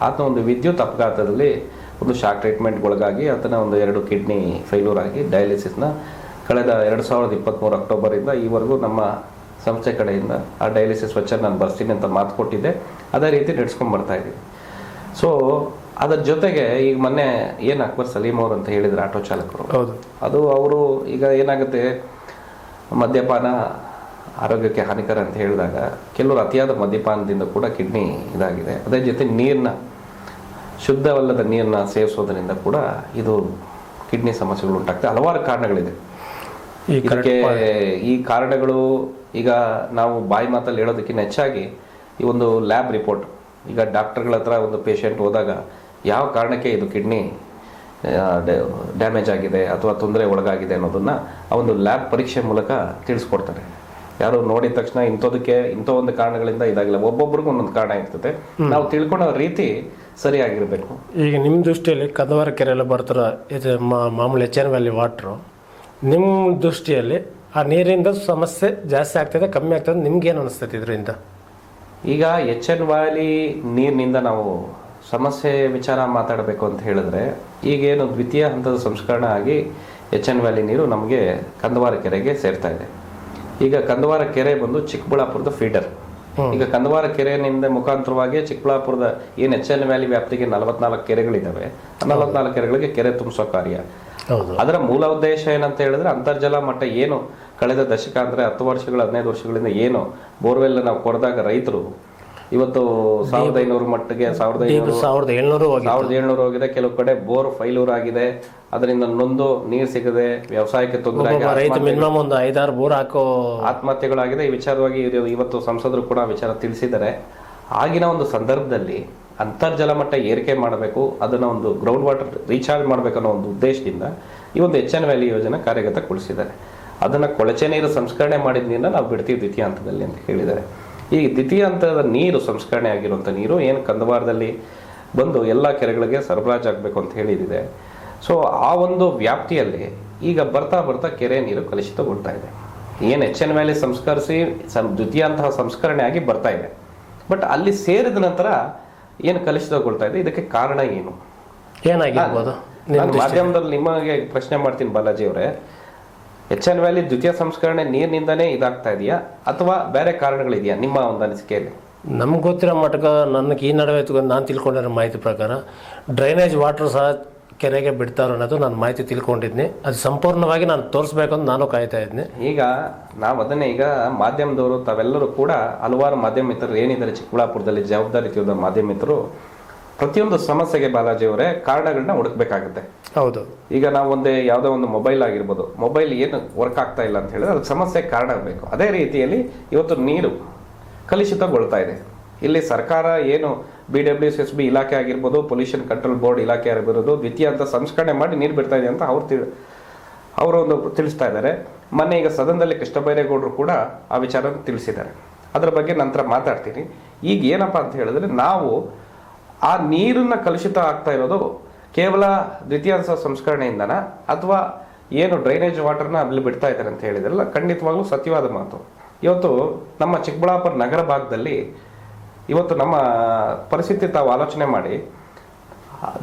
ಆತನ ಒಂದು ವಿದ್ಯುತ್ ಅಪಘಾತದಲ್ಲಿ ಒಂದು ಶಾಕ್ ಟ್ರೀಟ್ಮೆಂಟ್ಗೊಳಗಾಗಿ ಆತನ ಒಂದು 2 ಕಿಡ್ನಿ ಫೇಲ್ಯೂರ್ ಆಗಿ ಡಯಾಲಿಸಿಸ್ನ ಕಳೆದ 2023 ಅಕ್ಟೋಬರಿಂದ ಈವರೆಗೂ ನಮ್ಮ ಸಂಸ್ಥೆ ಕಡೆಯಿಂದ ಆ ಡಯಾಲಿಸಿಸ್ ವೆಚ್ಚ ನಾನು ಬರ್ತೀನಿ ಅಂತ ಮಾತು ಕೊಟ್ಟಿದ್ದೆ. ಅದೇ ರೀತಿ ನಡೆಸ್ಕೊಂಡು ಬರ್ತಾ ಇದ್ದೀವಿ. ಸೊ ಅದರ ಜೊತೆಗೆ ಈಗ ಮೊನ್ನೆ ಏನು ಅಕ್ಬರ್ ಸಲೀಂ ಅವರು ಅಂತ ಹೇಳಿದ್ರು ಆಟೋ ಚಾಲಕರು, ಹೌದು, ಅದು ಅವರು ಈಗ ಏನಾಗುತ್ತೆ, ಮದ್ಯಪಾನ ಆರೋಗ್ಯಕ್ಕೆ ಹಾನಿಕರ ಅಂತ ಹೇಳಿದಾಗ ಕೆಲವರು ಅತಿಯಾದ ಮದ್ಯಪಾನದಿಂದ ಕೂಡ ಕಿಡ್ನಿ ಇದಾಗಿದೆ. ಅದೇ ಜೊತೆ ಶುದ್ಧವಲ್ಲದ ನೀರನ್ನ ಸೇವಿಸೋದ್ರಿಂದ ಕೂಡ ಇದು ಕಿಡ್ನಿ ಸಮಸ್ಯೆಗಳು ಉಂಟಾಗ್ತದೆ. ಹಲವಾರು ಕಾರಣಗಳಿದೆ ಇದಕ್ಕೆ. ಈ ಕಾರಣಗಳು ಈಗ ನಾವು ಬಾಯಿ ಮಾತಲ್ಲಿ ಹೇಳೋದಕ್ಕಿಂತ ಹೆಚ್ಚಾಗಿ ಈ ಒಂದು ಲ್ಯಾಬ್ ರಿಪೋರ್ಟ್, ಈಗ ಡಾಕ್ಟರ್ಗಳ ಹತ್ರ ಒಂದು ಪೇಷಂಟ್ ಹೋದಾಗ ಯಾವ ಕಾರಣಕ್ಕೆ ಇದು ಕಿಡ್ನಿ ಡ್ಯಾಮೇಜ್ ಆಗಿದೆ ಅಥವಾ ತೊಂದರೆ ಒಳಗಾಗಿದೆ ಅನ್ನೋದನ್ನ ಆ ಒಂದು ಲ್ಯಾಬ್ ಪರೀಕ್ಷೆ ಮೂಲಕ ತಿಳಿಸ್ಕೊಡ್ತಾರೆ. ಯಾರು ನೋಡಿದ ತಕ್ಷಣ ಇಂಥ ಒಂದು ಕಾರಣಗಳಿಂದ ಇದಾಗಿಲ್ಲ, ಒಬ್ಬೊಬ್ರಿಗೂ ಒಂದೊಂದು ಕಾರಣ ಇರ್ತದೆ. ನಾವು ತಿಳ್ಕೊಳ್ಳೋ ರೀತಿ ಸರಿಯಾಗಿರ್ಬೇಕು. ಈಗ ನಿಮ್ಮ ದೃಷ್ಟಿಯಲ್ಲಿ ಕಂದವಾರ ಕೆರೆಯಲ್ಲಿ ಬರ್ತಾರ ಇದು ಮಾಮೂಲಿ HN ವ್ಯಾಲಿ ವಾಟ್ರು, ನಿಮ್ಮ ದೃಷ್ಟಿಯಲ್ಲಿ ಆ ನೀರಿಂದ ಸಮಸ್ಯೆ ಜಾಸ್ತಿ ಆಗ್ತದೆ ಕಮ್ಮಿ ಆಗ್ತದೆ, ನಿಮ್ಗೇನು ಅನಿಸ್ತೈತೆ ಇದರಿಂದ? ಈಗ HN ವ್ಯಾಲಿ ನೀರಿನಿಂದ ನಾವು ಸಮಸ್ಯೆ ವಿಚಾರ ಮಾತಾಡಬೇಕು ಅಂತ ಹೇಳಿದ್ರೆ, ಈಗೇನು ದ್ವಿತೀಯ ಹಂತದ ಸಂಸ್ಕರಣೆ ಆಗಿ HN ವ್ಯಾಲಿ ನೀರು ನಮಗೆ ಕಂದವಾರ ಕೆರೆಗೆ ಸೇರ್ತಾ ಇದೆ. ಈಗ ಕಂದವಾರ ಕೆರೆ ಬಂದು ಚಿಕ್ಕಬಳ್ಳಾಪುರದ ಫೀಡರ್. ಈಗ ಕಂದವಾರ ಕೆರೆಯಿಂದ ಮುಖಾಂತರವಾಗಿ ಚಿಕ್ಕಬಳ್ಳಾಪುರದ ಏನು HN ವ್ಯಾಲಿ ವ್ಯಾಪ್ತಿಗೆ 44 ಕೆರೆಗಳಿದ್ದಾವೆ, 44 ಕೆರೆಗಳಿಗೆ ಕೆರೆ ತುಂಬಿಸೋ ಕಾರ್ಯ. ಹೌದು. ಅದರ ಮೂಲ ಉದ್ದೇಶ ಏನಂತ ಹೇಳಿದ್ರೆ ಅಂತರ್ಜಲ ಮಟ್ಟ ಏನು ಕಳೆದ ದಶಕ ಅಂದ್ರೆ 10 ವರ್ಷಗಳ 15 ವರ್ಷಗಳಿಂದ ಏನು ಬೋರ್ವೆಲ್ ನಾವು ಕೊರೆದಾಗ ರೈತರು ಇವತ್ತು 1500 ಮಟ್ಟಿಗೆ 1700 ಹೋಗಿದೆ. ಕೆಲವು ಕಡೆ ಬೋರ್ ಫೈಲೂರ್ ಆಗಿದೆ, ಅದರಿಂದ ನೊಂದು ನೀರು ಸಿಗದೆ ವ್ಯವಸಾಯಕ್ಕೆ ತೊಂದರೆ ರೈತ ಮಿನಿಮಮ್ ಒಂದು 5-6 ಬೋರ್ ಹಾಕೋ ಆತ್ಮಹತ್ಯೆಗಳಾಗಿದೆ. ಈ ವಿಚಾರವಾಗಿ ಇವತ್ತು ಸಂಸದರು ಕೂಡ ವಿಚಾರ ತಿಳಿಸಿದ್ದಾರೆ. ಆಗಿನ ಒಂದು ಸಂದರ್ಭದಲ್ಲಿ ಅಂತರ್ಜಲ ಮಟ್ಟ ಏರಿಕೆ ಮಾಡಬೇಕು, ಅದನ್ನ ಒಂದು ಗ್ರೌಂಡ್ ವಾಟರ್ ರೀಚಾರ್ಜ್ ಮಾಡಬೇಕನ್ನೋ ಒಂದು ಉದ್ದೇಶದಿಂದ ಈ ಒಂದು ಎಚ್ ಎನ್ ವ್ಯಾಲಿ ಯೋಜನೆ ಕಾರ್ಯಗತಗೊಳಿಸಿದ್ದಾರೆ. ಅದನ್ನ ಕೊಳಚೆ ನೀರು ಸಂಸ್ಕರಣೆ ಮಾಡಿದ ನೀರನ್ನ ನಾವು ಬಿಡ್ತೀವಿ ದ್ವಿತೀಯ ಹಂತದಲ್ಲಿ ಅಂತ ಹೇಳಿದ್ದಾರೆ. ಈ ದ್ವಿತೀಯ ಹಂತದ ನೀರು ಸಂಸ್ಕರಣೆ ಆಗಿರುವಂಥ ನೀರು ಏನು ಕಂದವಾರದಲ್ಲಿ ಬಂದು ಎಲ್ಲ ಕೆರೆಗಳಿಗೆ ಸರಬರಾಜು ಆಗಬೇಕು ಅಂತ ಹೇಳಿದಿದೆ. ಸೊ ಆ ಒಂದು ವ್ಯಾಪ್ತಿಯಲ್ಲಿ ಈಗ ಬರ್ತಾ ಬರ್ತಾ ಕೆರೆ ನೀರು ಕಲುಷಿತಗೊಳ್ತಾ ಇದೆ. ಏನು ಎಚ್ ಎನ್ ವ್ಯಾಲಿ ಸಂಸ್ಕರಿಸಿ ದ್ವಿತೀಯ ಹಂತ ಸಂಸ್ಕರಣೆ ಆಗಿ ಬರ್ತಾ ಇದೆ, ಬಟ್ ಅಲ್ಲಿ ಸೇರಿದ ನಂತರ ಏನು ಕಲುಷಿತಗೊಳ್ತಾ ಇದೆ, ಇದಕ್ಕೆ ಕಾರಣ ಏನು ಏನಾಗಿರ್ಬೋದು? ನಾನು ಮಾಧ್ಯಮದಲ್ಲಿ ನಿಮಗೆ ಪ್ರಶ್ನೆ ಮಾಡ್ತೀನಿ ಬಾಲಾಜಿ ಅವರೇ, ಎಚ್ ಎನ್ ವ್ಯಾಲಿ ದ್ವಿತೀಯ ಸಂಸ್ಕರಣೆ ನೀರಿನಿಂದನೇ ಇದಾಗ್ತಾ ಇದೆಯಾ ಅಥವಾ ಬೇರೆ ಕಾರಣಗಳಿದೆಯಾ ನಿಮ್ಮ ಒಂದು ಅನಿಸಿಕೆಯಲ್ಲಿ? ನಮ್ಗೆ ಗೊತ್ತಿರೋ ಮಟ್ಟಕ್ಕೆ ನನಗೆ ಈ ನಡುವೆ ನಾನು ತಿಳ್ಕೊಂಡಿರೋ ಮಾಹಿತಿ ಪ್ರಕಾರ ಡ್ರೈನೇಜ್ ವಾಟರ್ ಸಹ ಕೆರೆಗೆ ಬಿಡ್ತಾರೆ ಅನ್ನೋದು ನಾನು ಮಾಹಿತಿ ತಿಳ್ಕೊಂಡಿದ್ನಿ. ಅದು ಸಂಪೂರ್ಣವಾಗಿ ನಾನು ತೋರಿಸ್ಬೇಕಂತ ನಾನು ಕಾಯ್ತಾ ಇದ್ನಿ. ಈಗ ನಾವು ಅದನ್ನೇ ಈಗ ಮಾಧ್ಯಮದವರು ತಾವೆಲ್ಲರೂ ಕೂಡ ಹಲವಾರು ಮಾಧ್ಯಮ ಮಿತ್ರರು ಏನಿದ್ದಾರೆ ಚಿಕ್ಕಬಳ್ಳಾಪುರದಲ್ಲಿ ಜವಾಬ್ದಾರಿಯುತ ಮಾಧ್ಯಮ ಮಿತ್ರರು ಪ್ರತಿಯೊಂದು ಸಮಸ್ಯೆಗೆ ಬಾಲಾಜಿ ಅವರೇ ಕಾರಣಗಳನ್ನ ಹುಡುಕ್ಬೇಕಾಗುತ್ತೆ. ಹೌದು. ಈಗ ನಾವು ಯಾವುದೋ ಒಂದು ಮೊಬೈಲ್ ಆಗಿರ್ಬೋದು, ಮೊಬೈಲ್ ಏನು ವರ್ಕ್ ಆಗ್ತಾ ಇಲ್ಲ ಅಂತ ಹೇಳಿದ್ರೆ ಅದಕ್ಕೆ ಸಮಸ್ಯೆ ಕಾರಣ ಬೇಕು. ಅದೇ ರೀತಿಯಲ್ಲಿ ಇವತ್ತು ನೀರು ಕಲುಷಿತಗೊಳ್ತಾ ಇದೆ. ಇಲ್ಲಿ ಸರ್ಕಾರ ಏನು BWSSB ಇಲಾಖೆ ಆಗಿರ್ಬೋದು, ಪೊಲ್ಯೂಷನ್ ಕಂಟ್ರೋಲ್ ಬೋರ್ಡ್ ಇಲಾಖೆ ಆಗಿರ್ಬೋದು, ದ್ವಿತೀಯ ಅಂತ ಸಂಸ್ಕರಣೆ ಮಾಡಿ ನೀರು ಬಿಡ್ತಾ ಇದೆ ಅಂತ ಅವರು ಒಂದು ತಿಳಿಸ್ತಾ ಇದ್ದಾರೆ. ಮೊನ್ನೆ ಈಗ ಸದನದಲ್ಲಿ ಕೃಷ್ಣ ಬೈರೇಗೌಡರು ಕೂಡ ಆ ವಿಚಾರ ತಿಳಿಸಿದ್ದಾರೆ. ಅದರ ಬಗ್ಗೆ ನಂತರ ಮಾತಾಡ್ತೀನಿ. ಈಗ ಏನಪ್ಪಾ ಅಂತ ಹೇಳಿದ್ರೆ, ನಾವು ಆ ನೀರನ್ನ ಕಲುಷಿತ ಆಗ್ತಾ ಇರೋದು ಕೇವಲ ದ್ವಿತೀಯ ಸಂಸ್ಕರಣೆಯಿಂದನ ಅಥವಾ ಏನು ಡ್ರೈನೇಜ್ ವಾಟರ್ನ ಅಲ್ಲಿ ಬಿಡ್ತಾ ಇದ್ದಾರೆ ಅಂತ ಹೇಳಿದ್ರಲ್ಲ, ಖಂಡಿತವಾಗ್ಲೂ ಸತ್ಯವಾದ ಮಾತು. ಇವತ್ತು ನಮ್ಮ ಚಿಕ್ಕಬಳ್ಳಾಪುರ ನಗರ ಭಾಗದಲ್ಲಿ ಇವತ್ತು ನಮ್ಮ ಪರಿಸ್ಥಿತಿ ತಾವು ಆಲೋಚನೆ ಮಾಡಿ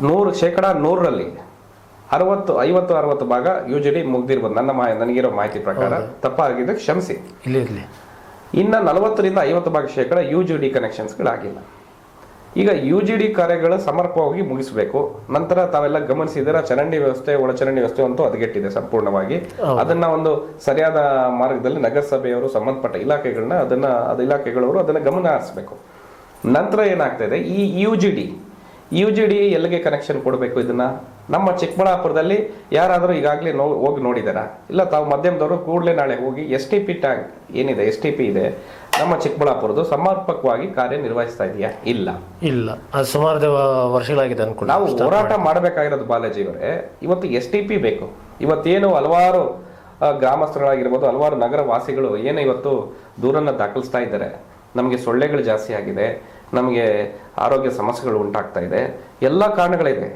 100% 50-60 ಭಾಗ UGD ಮುಗ್ದಿರ್ಬೋದು. ನನಗಿರೋ ಮಾಹಿತಿ ಪ್ರಕಾರ ತಪ್ಪಾಗಿದ್ರೆ ಕ್ಷಮಿಸಿ. ಇನ್ನು 40-50% UGD ಕನೆಕ್ಷನ್ಸ್ಗಳಾಗಿಲ್ಲ. ಈಗ UGD ಕಾರ್ಯಗಳು ಸಮರ್ಪಕವಾಗಿ ಮುಗಿಸಬೇಕು. ನಂತರ ತಾವೆಲ್ಲ ಗಮನಿಸಿದರೆ ಚರಂಡಿ ವ್ಯವಸ್ಥೆ, ಒಳಚರಂಡಿ ವ್ಯವಸ್ಥೆ ಅಂತೂ ಹದಗೆಟ್ಟಿದೆ ಸಂಪೂರ್ಣವಾಗಿ. ಅದನ್ನ ಒಂದು ಸರಿಯಾದ ಮಾರ್ಗದಲ್ಲಿ ನಗರಸಭೆಯವರು ಸಂಬಂಧಪಟ್ಟ ಇಲಾಖೆಗಳನ್ನ ಇಲಾಖೆಗಳವರು ಅದನ್ನ ಗಮನ ಹರಿಸಬೇಕು. ನಂತರ ಏನಾಗ್ತಾ ಇದೆ, ಈ UGD ಎಲ್ಲಿಗೆ ಕನೆಕ್ಷನ್ ಕೊಡಬೇಕು? ಇದನ್ನ ನಮ್ಮ ಚಿಕ್ಕಬಳ್ಳಾಪುರದಲ್ಲಿ ಯಾರಾದರೂ ಈಗಾಗಲೇ ಹೋಗಿ ನೋಡಿದಾರ? ಇಲ್ಲ ತಾವು ಮಾಧ್ಯಮದವರು ಕೂಡಲೇ ನಾಳೆ ಹೋಗಿ STP ಟ್ಯಾಂಕ್ ಏನಿದೆ, STP ಇದೆ ನಮ್ಮ ಚಿಕ್ಕಬಳ್ಳಾಪುರದ್ದು, ಸಮರ್ಪಕವಾಗಿ ಕಾರ್ಯನಿರ್ವಹಿಸ್ತಾ ಇದೆಯಾ? ಇಲ್ಲ. ಅದು ಸುಮಾರು ವರ್ಷಗಳಾಗಿದೆ ಅನ್ಕೊಂಡು ನಾವು ಹೋರಾಟ ಮಾಡಬೇಕಾಗಿರೋದು ಬಾಲಾಜಿ ಅವರೇ. ಇವತ್ತು STP ಬೇಕು. ಇವತ್ತೇನು ಹಲವಾರು ಗ್ರಾಮಸ್ಥರಾಗಿರ್ಬೋದು, ಹಲವಾರು ನಗರ ವಾಸಿಗಳು ಏನು ಇವತ್ತು ದೂರನ್ನ ದಾಖಲಿಸ್ತಾ ಇದ್ದಾರೆ. ನಮಗೆ ಸೊಳ್ಳೆಗಳು ಜಾಸ್ತಿ ಆಗಿದೆ, ನಮಗೆ ಆರೋಗ್ಯ ಸಮಸ್ಯೆಗಳು ಉಂಟಾಗ್ತಾ ಇದೆ, ಎಲ್ಲ ಕಾರಣಗಳಿದೆ.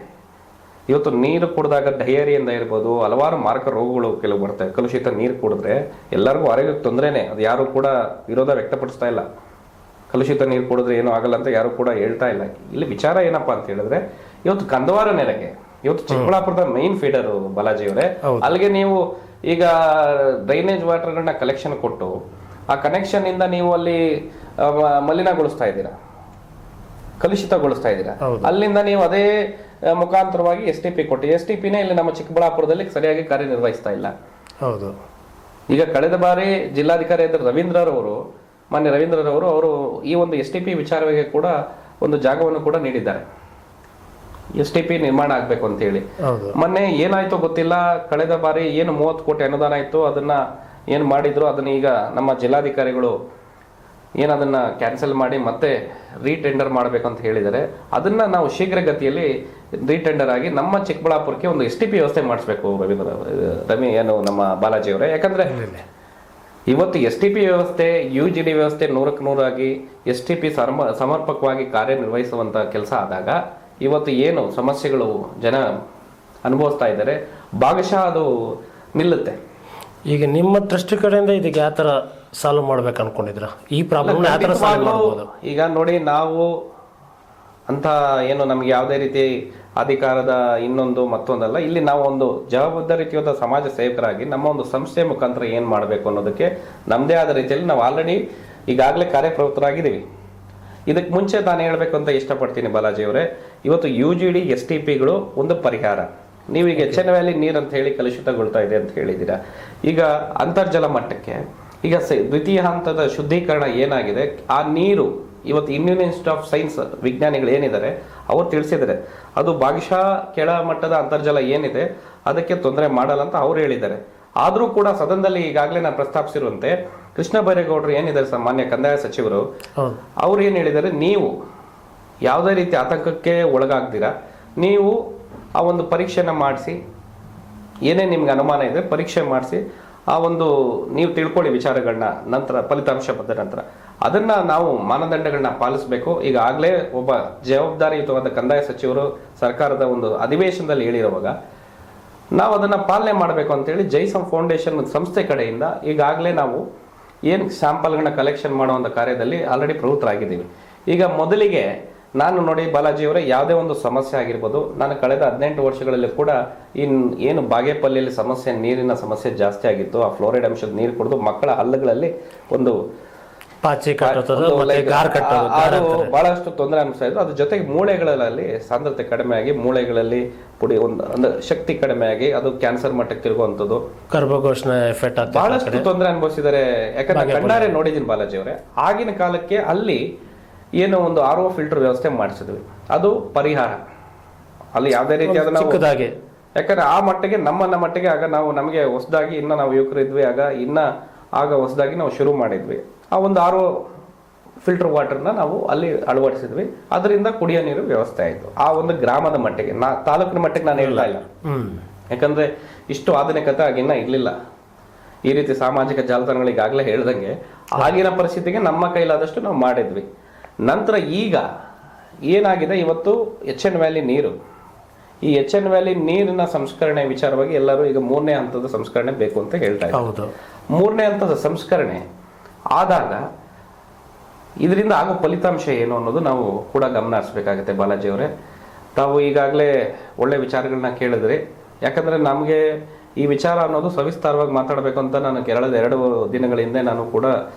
ಇವತ್ತು ನೀರು ಕುಡಿದಾಗ ಡಯರಿಯಿಂದ ಇರ್ಬೋದು, ಹಲವಾರು ಮಾರಕ ರೋಗಗಳು ಕೆಲವು ಬರ್ತವೆ. ಕಲುಷಿತ ನೀರು ಕುಡಿದ್ರೆ ಎಲ್ಲರಿಗೂ ಆರೋಗ್ಯಕ್ಕೆ ತೊಂದರೆನೇ. ಅದು ಯಾರು ಕೂಡ ವಿರೋಧ ವ್ಯಕ್ತಪಡಿಸ್ತಾ ಇಲ್ಲ. ಕಲುಷಿತ ನೀರು ಕುಡಿದ್ರೆ ಏನೂ ಆಗಲ್ಲ ಅಂತ ಯಾರು ಕೂಡ ಹೇಳ್ತಾ ಇಲ್ಲ. ಇಲ್ಲಿ ವಿಚಾರ ಏನಪ್ಪಾ ಅಂತ ಹೇಳಿದ್ರೆ, ಇವತ್ತು ಕಂದವಾರ ನೆರೆಗೆ ಇವತ್ತು ಚಿಕ್ಕಬಳ್ಳಾಪುರದ ಮೈನ್ ಫೀಡರ್ ಬಾಲಾಜಿ ಅವರೇ, ಅಲ್ಲಿಗೆ ನೀವು ಈಗ ಡ್ರೈನೇಜ್ ವಾಟರ್ಗಳನ್ನ ಕಲೆಕ್ಷನ್ ಕೊಟ್ಟು ಆ ಕನೆಕ್ಷನ್ ಇಂದ ನೀವು ಅಲ್ಲಿ ಮಲಿನಗೊಳಿಸ್ತಾ ಇದ್ದೀರಾ, ಕಲುಷಿತಗೊಳಿಸ್ತಾ ಇದ್ದೀರಾ. ಅಲ್ಲಿಂದ ನೀವು ಅದೇ ಮುಖಾಂತರವಾಗಿ STP ಕೊಟ್ಟು STPನೇ ಇಲ್ಲಿ ನಮ್ಮ ಚಿಕ್ಕಬಳ್ಳಾಪುರದಲ್ಲಿ ಸರಿಯಾಗಿ ಕಾರ್ಯನಿರ್ವಹಿಸ್ತಾ ಇಲ್ಲ. ಹೌದು. ಈಗ ಕಳೆದ ಬಾರಿ ಜಿಲ್ಲಾಧಿಕಾರಿ ಮಾನ್ಯ ರವೀಂದ್ರರವರು ಅವರು ಈ ಒಂದು STP ವಿಚಾರವಾಗಿ ಕೂಡ ಒಂದು ಜಾಗವನ್ನು ಕೂಡ ನೀಡಿದ್ದಾರೆ. STP ನಿರ್ಮಾಣ ಆಗ್ಬೇಕು ಅಂತ ಹೇಳಿ. ಮೊನ್ನೆ ಏನಾಯ್ತೋ ಗೊತ್ತಿಲ್ಲ, ಕಳೆದ ಬಾರಿ ಏನು 30 ಕೋಟಿ ಅನುದಾನ ಇತ್ತು, ಅದನ್ನ ಏನು ಮಾಡಿದ್ರು, ಅದನ್ನ ಈಗ ನಮ್ಮ ಜಿಲ್ಲಾಧಿಕಾರಿಗಳು ಏನದನ್ನ ಕ್ಯಾನ್ಸಲ್ ಮಾಡಿ ಮತ್ತೆ ರೀಟೆಂಡರ್ ಮಾಡಬೇಕಂತ ಹೇಳಿದ್ದಾರೆ. ಅದನ್ನ ನಾವು ಶೀಘ್ರಗತಿಯಲ್ಲಿ ರೀಟೆಂಡರ್ ಆಗಿ ನಮ್ಮ ಚಿಕ್ಕಬಳ್ಳಾಪುರಕ್ಕೆ ಒಂದು STP ವ್ಯವಸ್ಥೆ ಮಾಡಿಸ್ಬೇಕು ನಮ್ಮ ಬಾಲಾಜಿ ಅವರೇ. ಯಾಕಂದ್ರೆ ಇವತ್ತು STP ವ್ಯವಸ್ಥೆ, UGD ವ್ಯವಸ್ಥೆ 100% ಆಗಿ STP ಸಮರ್ಪಕವಾಗಿ ಕಾರ್ಯನಿರ್ವಹಿಸುವಂತ ಕೆಲಸ ಆದಾಗ ಇವತ್ತು ಏನು ಸಮಸ್ಯೆಗಳು ಜನ ಅನುಭವಿಸ್ತಾ ಇದ್ದಾರೆ ಭಾಗಶಃ ಅದು ನಿಲ್ಲುತ್ತೆ. ಈಗ ನಿಮ್ಮ ಟ್ರಸ್ಟ್ ಕಡೆಯಿಂದ ಇದಕ್ಕೆ ಯಾವ ಥರ ಸಾಲ್ವ್ ಮಾಡ್ಬೇಕು ಅನ್ಕೊಂಡಿದ್ರ? ಈ ಪ್ರಾಬ್ಲಮ್ ಯಾವ ಥರ ಸಾಲ್ವ್ ಮಾಡ್ಬೋದು? ಈಗ ನೋಡಿ, ನಾವು ಅಂತ ಏನು ನಮ್ಗೆ ಯಾವುದೇ ರೀತಿ ಅಧಿಕಾರದ ಇನ್ನೊಂದು ಮತ್ತೊಂದಲ್ಲ. ಇಲ್ಲಿ ನಾವು ಒಂದು ಜವಾಬ್ದಾರಿಯುತ ಸಮಾಜ ಸೇವಕರಾಗಿ ನಮ್ಮ ಒಂದು ಸಂಸ್ಥೆ ಮುಖಾಂತರ ಏನು ಮಾಡಬೇಕು ಅನ್ನೋದಕ್ಕೆ ನಮ್ಮದೇ ಆದ ರೀತಿಯಲ್ಲಿ ನಾವು ಆಲ್ರೆಡಿ ಈಗಾಗಲೇ ಕಾರ್ಯಪ್ರವೃತ್ತರಾಗಿದ್ದೀವಿ. ಇದಕ್ಕೆ ಮುಂಚೆ ನಾನು ಹೇಳಬೇಕು ಅಂತ ಇಷ್ಟಪಡ್ತೀನಿ ಬಾಲಾಜಿ ಅವರೇ, ಇವತ್ತು UGD STPಗಳು ಒಂದು ಪರಿಹಾರ. ನೀವೀಗ ಎಚ್.ಎನ್. ವ್ಯಾಲಿ ನೀರು ಅಂತ ಹೇಳಿ ಕಲುಷಿತಗೊಳ್ತಾ ಇದೆ ಅಂತ ಹೇಳಿದ್ದೀರಾ. ಈಗ ಅಂತರ್ಜಲ ಮಟ್ಟಕ್ಕೆ ಈಗ ದ್ವಿತೀಯ ಹಂತದ ಶುದ್ಧೀಕರಣ ಏನಾಗಿದೆ, ಆ ನೀರು ಇವತ್ತು ಇಂಡಿಯನ್ ಇನ್ಸ್ಟಿಟ್ಯೂಟ್ ಆಫ್ ಸೈನ್ಸ್ ವಿಜ್ಞಾನಿಗಳು ಏನಿದ್ದಾರೆ ಅವ್ರು ತಿಳಿಸಿದ್ದಾರೆ, ಅದು ಭಾಗಶಃ ಕೆಳ ಮಟ್ಟದ ಅಂತರ್ಜಲ ಏನಿದೆ ಅದಕ್ಕೆ ತೊಂದರೆ ಮಾಡಲ್ಲ ಅಂತ ಅವ್ರು ಹೇಳಿದ್ದಾರೆ. ಆದರೂ ಕೂಡ ಸದನದಲ್ಲಿ ಈಗಾಗಲೇ ನಾನು ಪ್ರಸ್ತಾಪಿಸಿರುವಂತೆ ಕೃಷ್ಣ ಬೈರೇಗೌಡರು ಏನಿದ್ದಾರೆ ಸಾಮಾನ್ಯ ಕಂದಾಯ ಸಚಿವರು, ಅವ್ರು ಏನು ಹೇಳಿದ್ದಾರೆ, ನೀವು ಯಾವುದೇ ರೀತಿ ಆತಂಕಕ್ಕೆ ಒಳಗಾಗ್ತೀರಾ, ನೀವು ಆ ಒಂದು ಪರೀಕ್ಷೆನ ಮಾಡಿಸಿ, ಏನೇ ನಿಮ್ಗೆ ಅನುಮಾನ ಇದೆ ಪರೀಕ್ಷೆ ಮಾಡಿಸಿ, ಆ ಒಂದು ನೀವು ತಿಳ್ಕೊಳ್ಳಿ ವಿಚಾರಗಳನ್ನ, ನಂತರ ಫಲಿತಾಂಶ ಬಂದ ನಂತರ ಅದನ್ನ ನಾವು ಮಾನದಂಡಗಳನ್ನ ಪಾಲಿಸಬೇಕು. ಈಗಾಗಲೇ ಒಬ್ಬ ಜವಾಬ್ದಾರಿಯುತವಾದ ಕಂದಾಯ ಸಚಿವರು ಸರ್ಕಾರದ ಒಂದು ಅಧಿವೇಶನದಲ್ಲಿ ಹೇಳಿರುವಾಗ ನಾವು ಅದನ್ನ ಪಾಲನೆ ಮಾಡಬೇಕು ಅಂತೇಳಿ ಜೈಸಮ್ ಫೌಂಡೇಶನ್ ಸಂಸ್ಥೆ ಕಡೆಯಿಂದ ಈಗಾಗಲೇ ನಾವು ಏನು ಸ್ಯಾಂಪಲ್ಗಳನ್ನ ಕಲೆಕ್ಷನ್ ಮಾಡುವಂಥ ಕಾರ್ಯದಲ್ಲಿ ಆಲ್ರೆಡಿ ಪ್ರವೃತ್ತರಾಗಿದ್ದೀವಿ. ಈಗ ಮೊದಲಿಗೆ ನಾನು ನೋಡಿ ಬಾಲಾಜಿಯವರೇ, ಯಾವುದೇ ಒಂದು ಸಮಸ್ಯೆ ಆಗಿರ್ಬೋದು, ನಾನು ಕಳೆದ 18 ವರ್ಷಗಳಲ್ಲಿ ಕೂಡ ಏನು ಬಾಗೇಪಲ್ಲಿಯಲ್ಲಿ ಸಮಸ್ಯೆ, ನೀರಿನ ಸಮಸ್ಯೆ ಜಾಸ್ತಿ ಆಗಿತ್ತು. ಆ ಫ್ಲೋರೈಡ್ ಅಂಶದ ನೀರು ಕುಡಿದು ಮಕ್ಕಳ ಹಲ್ಲುಗಳಲ್ಲಿ ಒಂದು ಪಾಚಿ ಕಟ್ಟೋದು, ಅದು ಬಹಳಷ್ಟು ತೊಂದರೆ ಅನಿಸ್ತಾ ಇತ್ತು. ಅದ್ರ ಜೊತೆಗೆ ಮೂಳೆಗಳಲ್ಲಿ ಸಾಂದ್ರತೆ ಕಡಿಮೆ ಆಗಿ ಮೂಳೆಗಳಲ್ಲಿ ಪುಡಿ ಒಂದು ಶಕ್ತಿ ಕಡಿಮೆ ಆಗಿ ಅದು ಕ್ಯಾನ್ಸರ್ ಮಟ್ಟಕ್ಕೆ ತಿರುಗುವಂಥದ್ದು, ಗರ್ಭಕೋಶನ ಎಫೆಕ್ಟ್ ಆಗ್ತದೆ, ಬಹಳಷ್ಟು ತೊಂದರೆ ಅನುಭವಿಸಿದ್ದಾರೆ. ಯಾಕಂದ್ರೆ ಕಣ್ಣಾರೆ ನೋಡಿದ್ದೀನಿ ಬಾಲಾಜಿ ಅವರೇ. ಆಗಿನ ಕಾಲಕ್ಕೆ ಅಲ್ಲಿ ಏನೋ ಒಂದು RO ಫಿಲ್ಟರ್ ವ್ಯವಸ್ಥೆ ಮಾಡಿಸಿದ್ವಿ, ಅದು ಪರಿಹಾರ. ಅಲ್ಲಿ ಯಾವುದೇ ರೀತಿಯಾದ ಚಿಕ್ಕದಾಗಿ, ಯಾಕಂದ್ರೆ ಆ ಮಟ್ಟಿಗೆ ನಮ್ಮ ಮಟ್ಟಿಗೆ ಆಗ ನಮಗೆ ಹೊಸದಾಗಿ ನಾವು ಯುವಕರಿದ್ವಿ, ಆಗ ಹೊಸದಾಗಿ ನಾವು ಶುರು ಮಾಡಿದ್ವಿ. ಆ ಒಂದು RO ಫಿಲ್ಟರ್ ವಾಟರ್ನ ನಾವು ಅಲ್ಲಿ ಅಳವಡಿಸಿದ್ವಿ. ಅದರಿಂದ ಕುಡಿಯೋ ನೀರು ವ್ಯವಸ್ಥೆ ಆಯಿತು ಆ ಒಂದು ಗ್ರಾಮದ ಮಟ್ಟಿಗೆ. ತಾಲೂಕಿನ ಮಟ್ಟಿಗೆ ನಾನು ಹೇಳ್ತಾ ಇಲ್ಲ, ಯಾಕಂದ್ರೆ ಇಷ್ಟು ಆಧುನಿಕತೆ ಆಗಿನ್ನ ಇರಲಿಲ್ಲ. ಈ ರೀತಿ ಸಾಮಾಜಿಕ ಜಾಲತಾಣಗಳಿಗಾಗಲೇ ಹೇಳ್ದಂಗೆ ಆಗಿನ ಪರಿಸ್ಥಿತಿಗೆ ನಮ್ಮ ಕೈಲಾದಷ್ಟು ನಾವು ಮಾಡಿದ್ವಿ. ನಂತರ ಈಗ ಏನಾಗಿದೆ, ಇವತ್ತು ಎಚ್.ಎನ್. ವ್ಯಾಲಿ ನೀರು, ಈ ಎಚ್.ಎನ್. ವ್ಯಾಲಿ ನೀರಿನ ಸಂಸ್ಕರಣೆ ವಿಚಾರವಾಗಿ ಎಲ್ಲರೂ ಈಗ 3ನೇ ಹಂತದ ಸಂಸ್ಕರಣೆ ಬೇಕು ಅಂತ ಹೇಳ್ತಾ ಇದ್ದಾರೆ. 3ನೇ ಹಂತದ ಸಂಸ್ಕರಣೆ ಆದಾಗ ಇದರಿಂದ ಆಗೋ ಫಲಿತಾಂಶ ಏನು ಅನ್ನೋದು ನಾವು ಕೂಡ ಗಮನ ಹರಿಸಬೇಕಾಗುತ್ತೆ. ಬಾಲಾಜಿ ಅವರೇ, ತಾವು ಈಗಾಗಲೇ ಒಳ್ಳೆ ವಿಚಾರಗಳನ್ನ ಕೇಳಿದ್ರಿ. ಯಾಕಂದ್ರೆ ನಮಗೆ ಈ ವಿಚಾರ ಅನ್ನೋದು ಸವಿಸ್ತಾರವಾಗಿ ಮಾತಾಡಬೇಕು ಅಂತ ನಾನು ಕೇರಳದ 2 ದಿನಗಳ ಹಿಂದೆ ನಾನು ಕೂಡ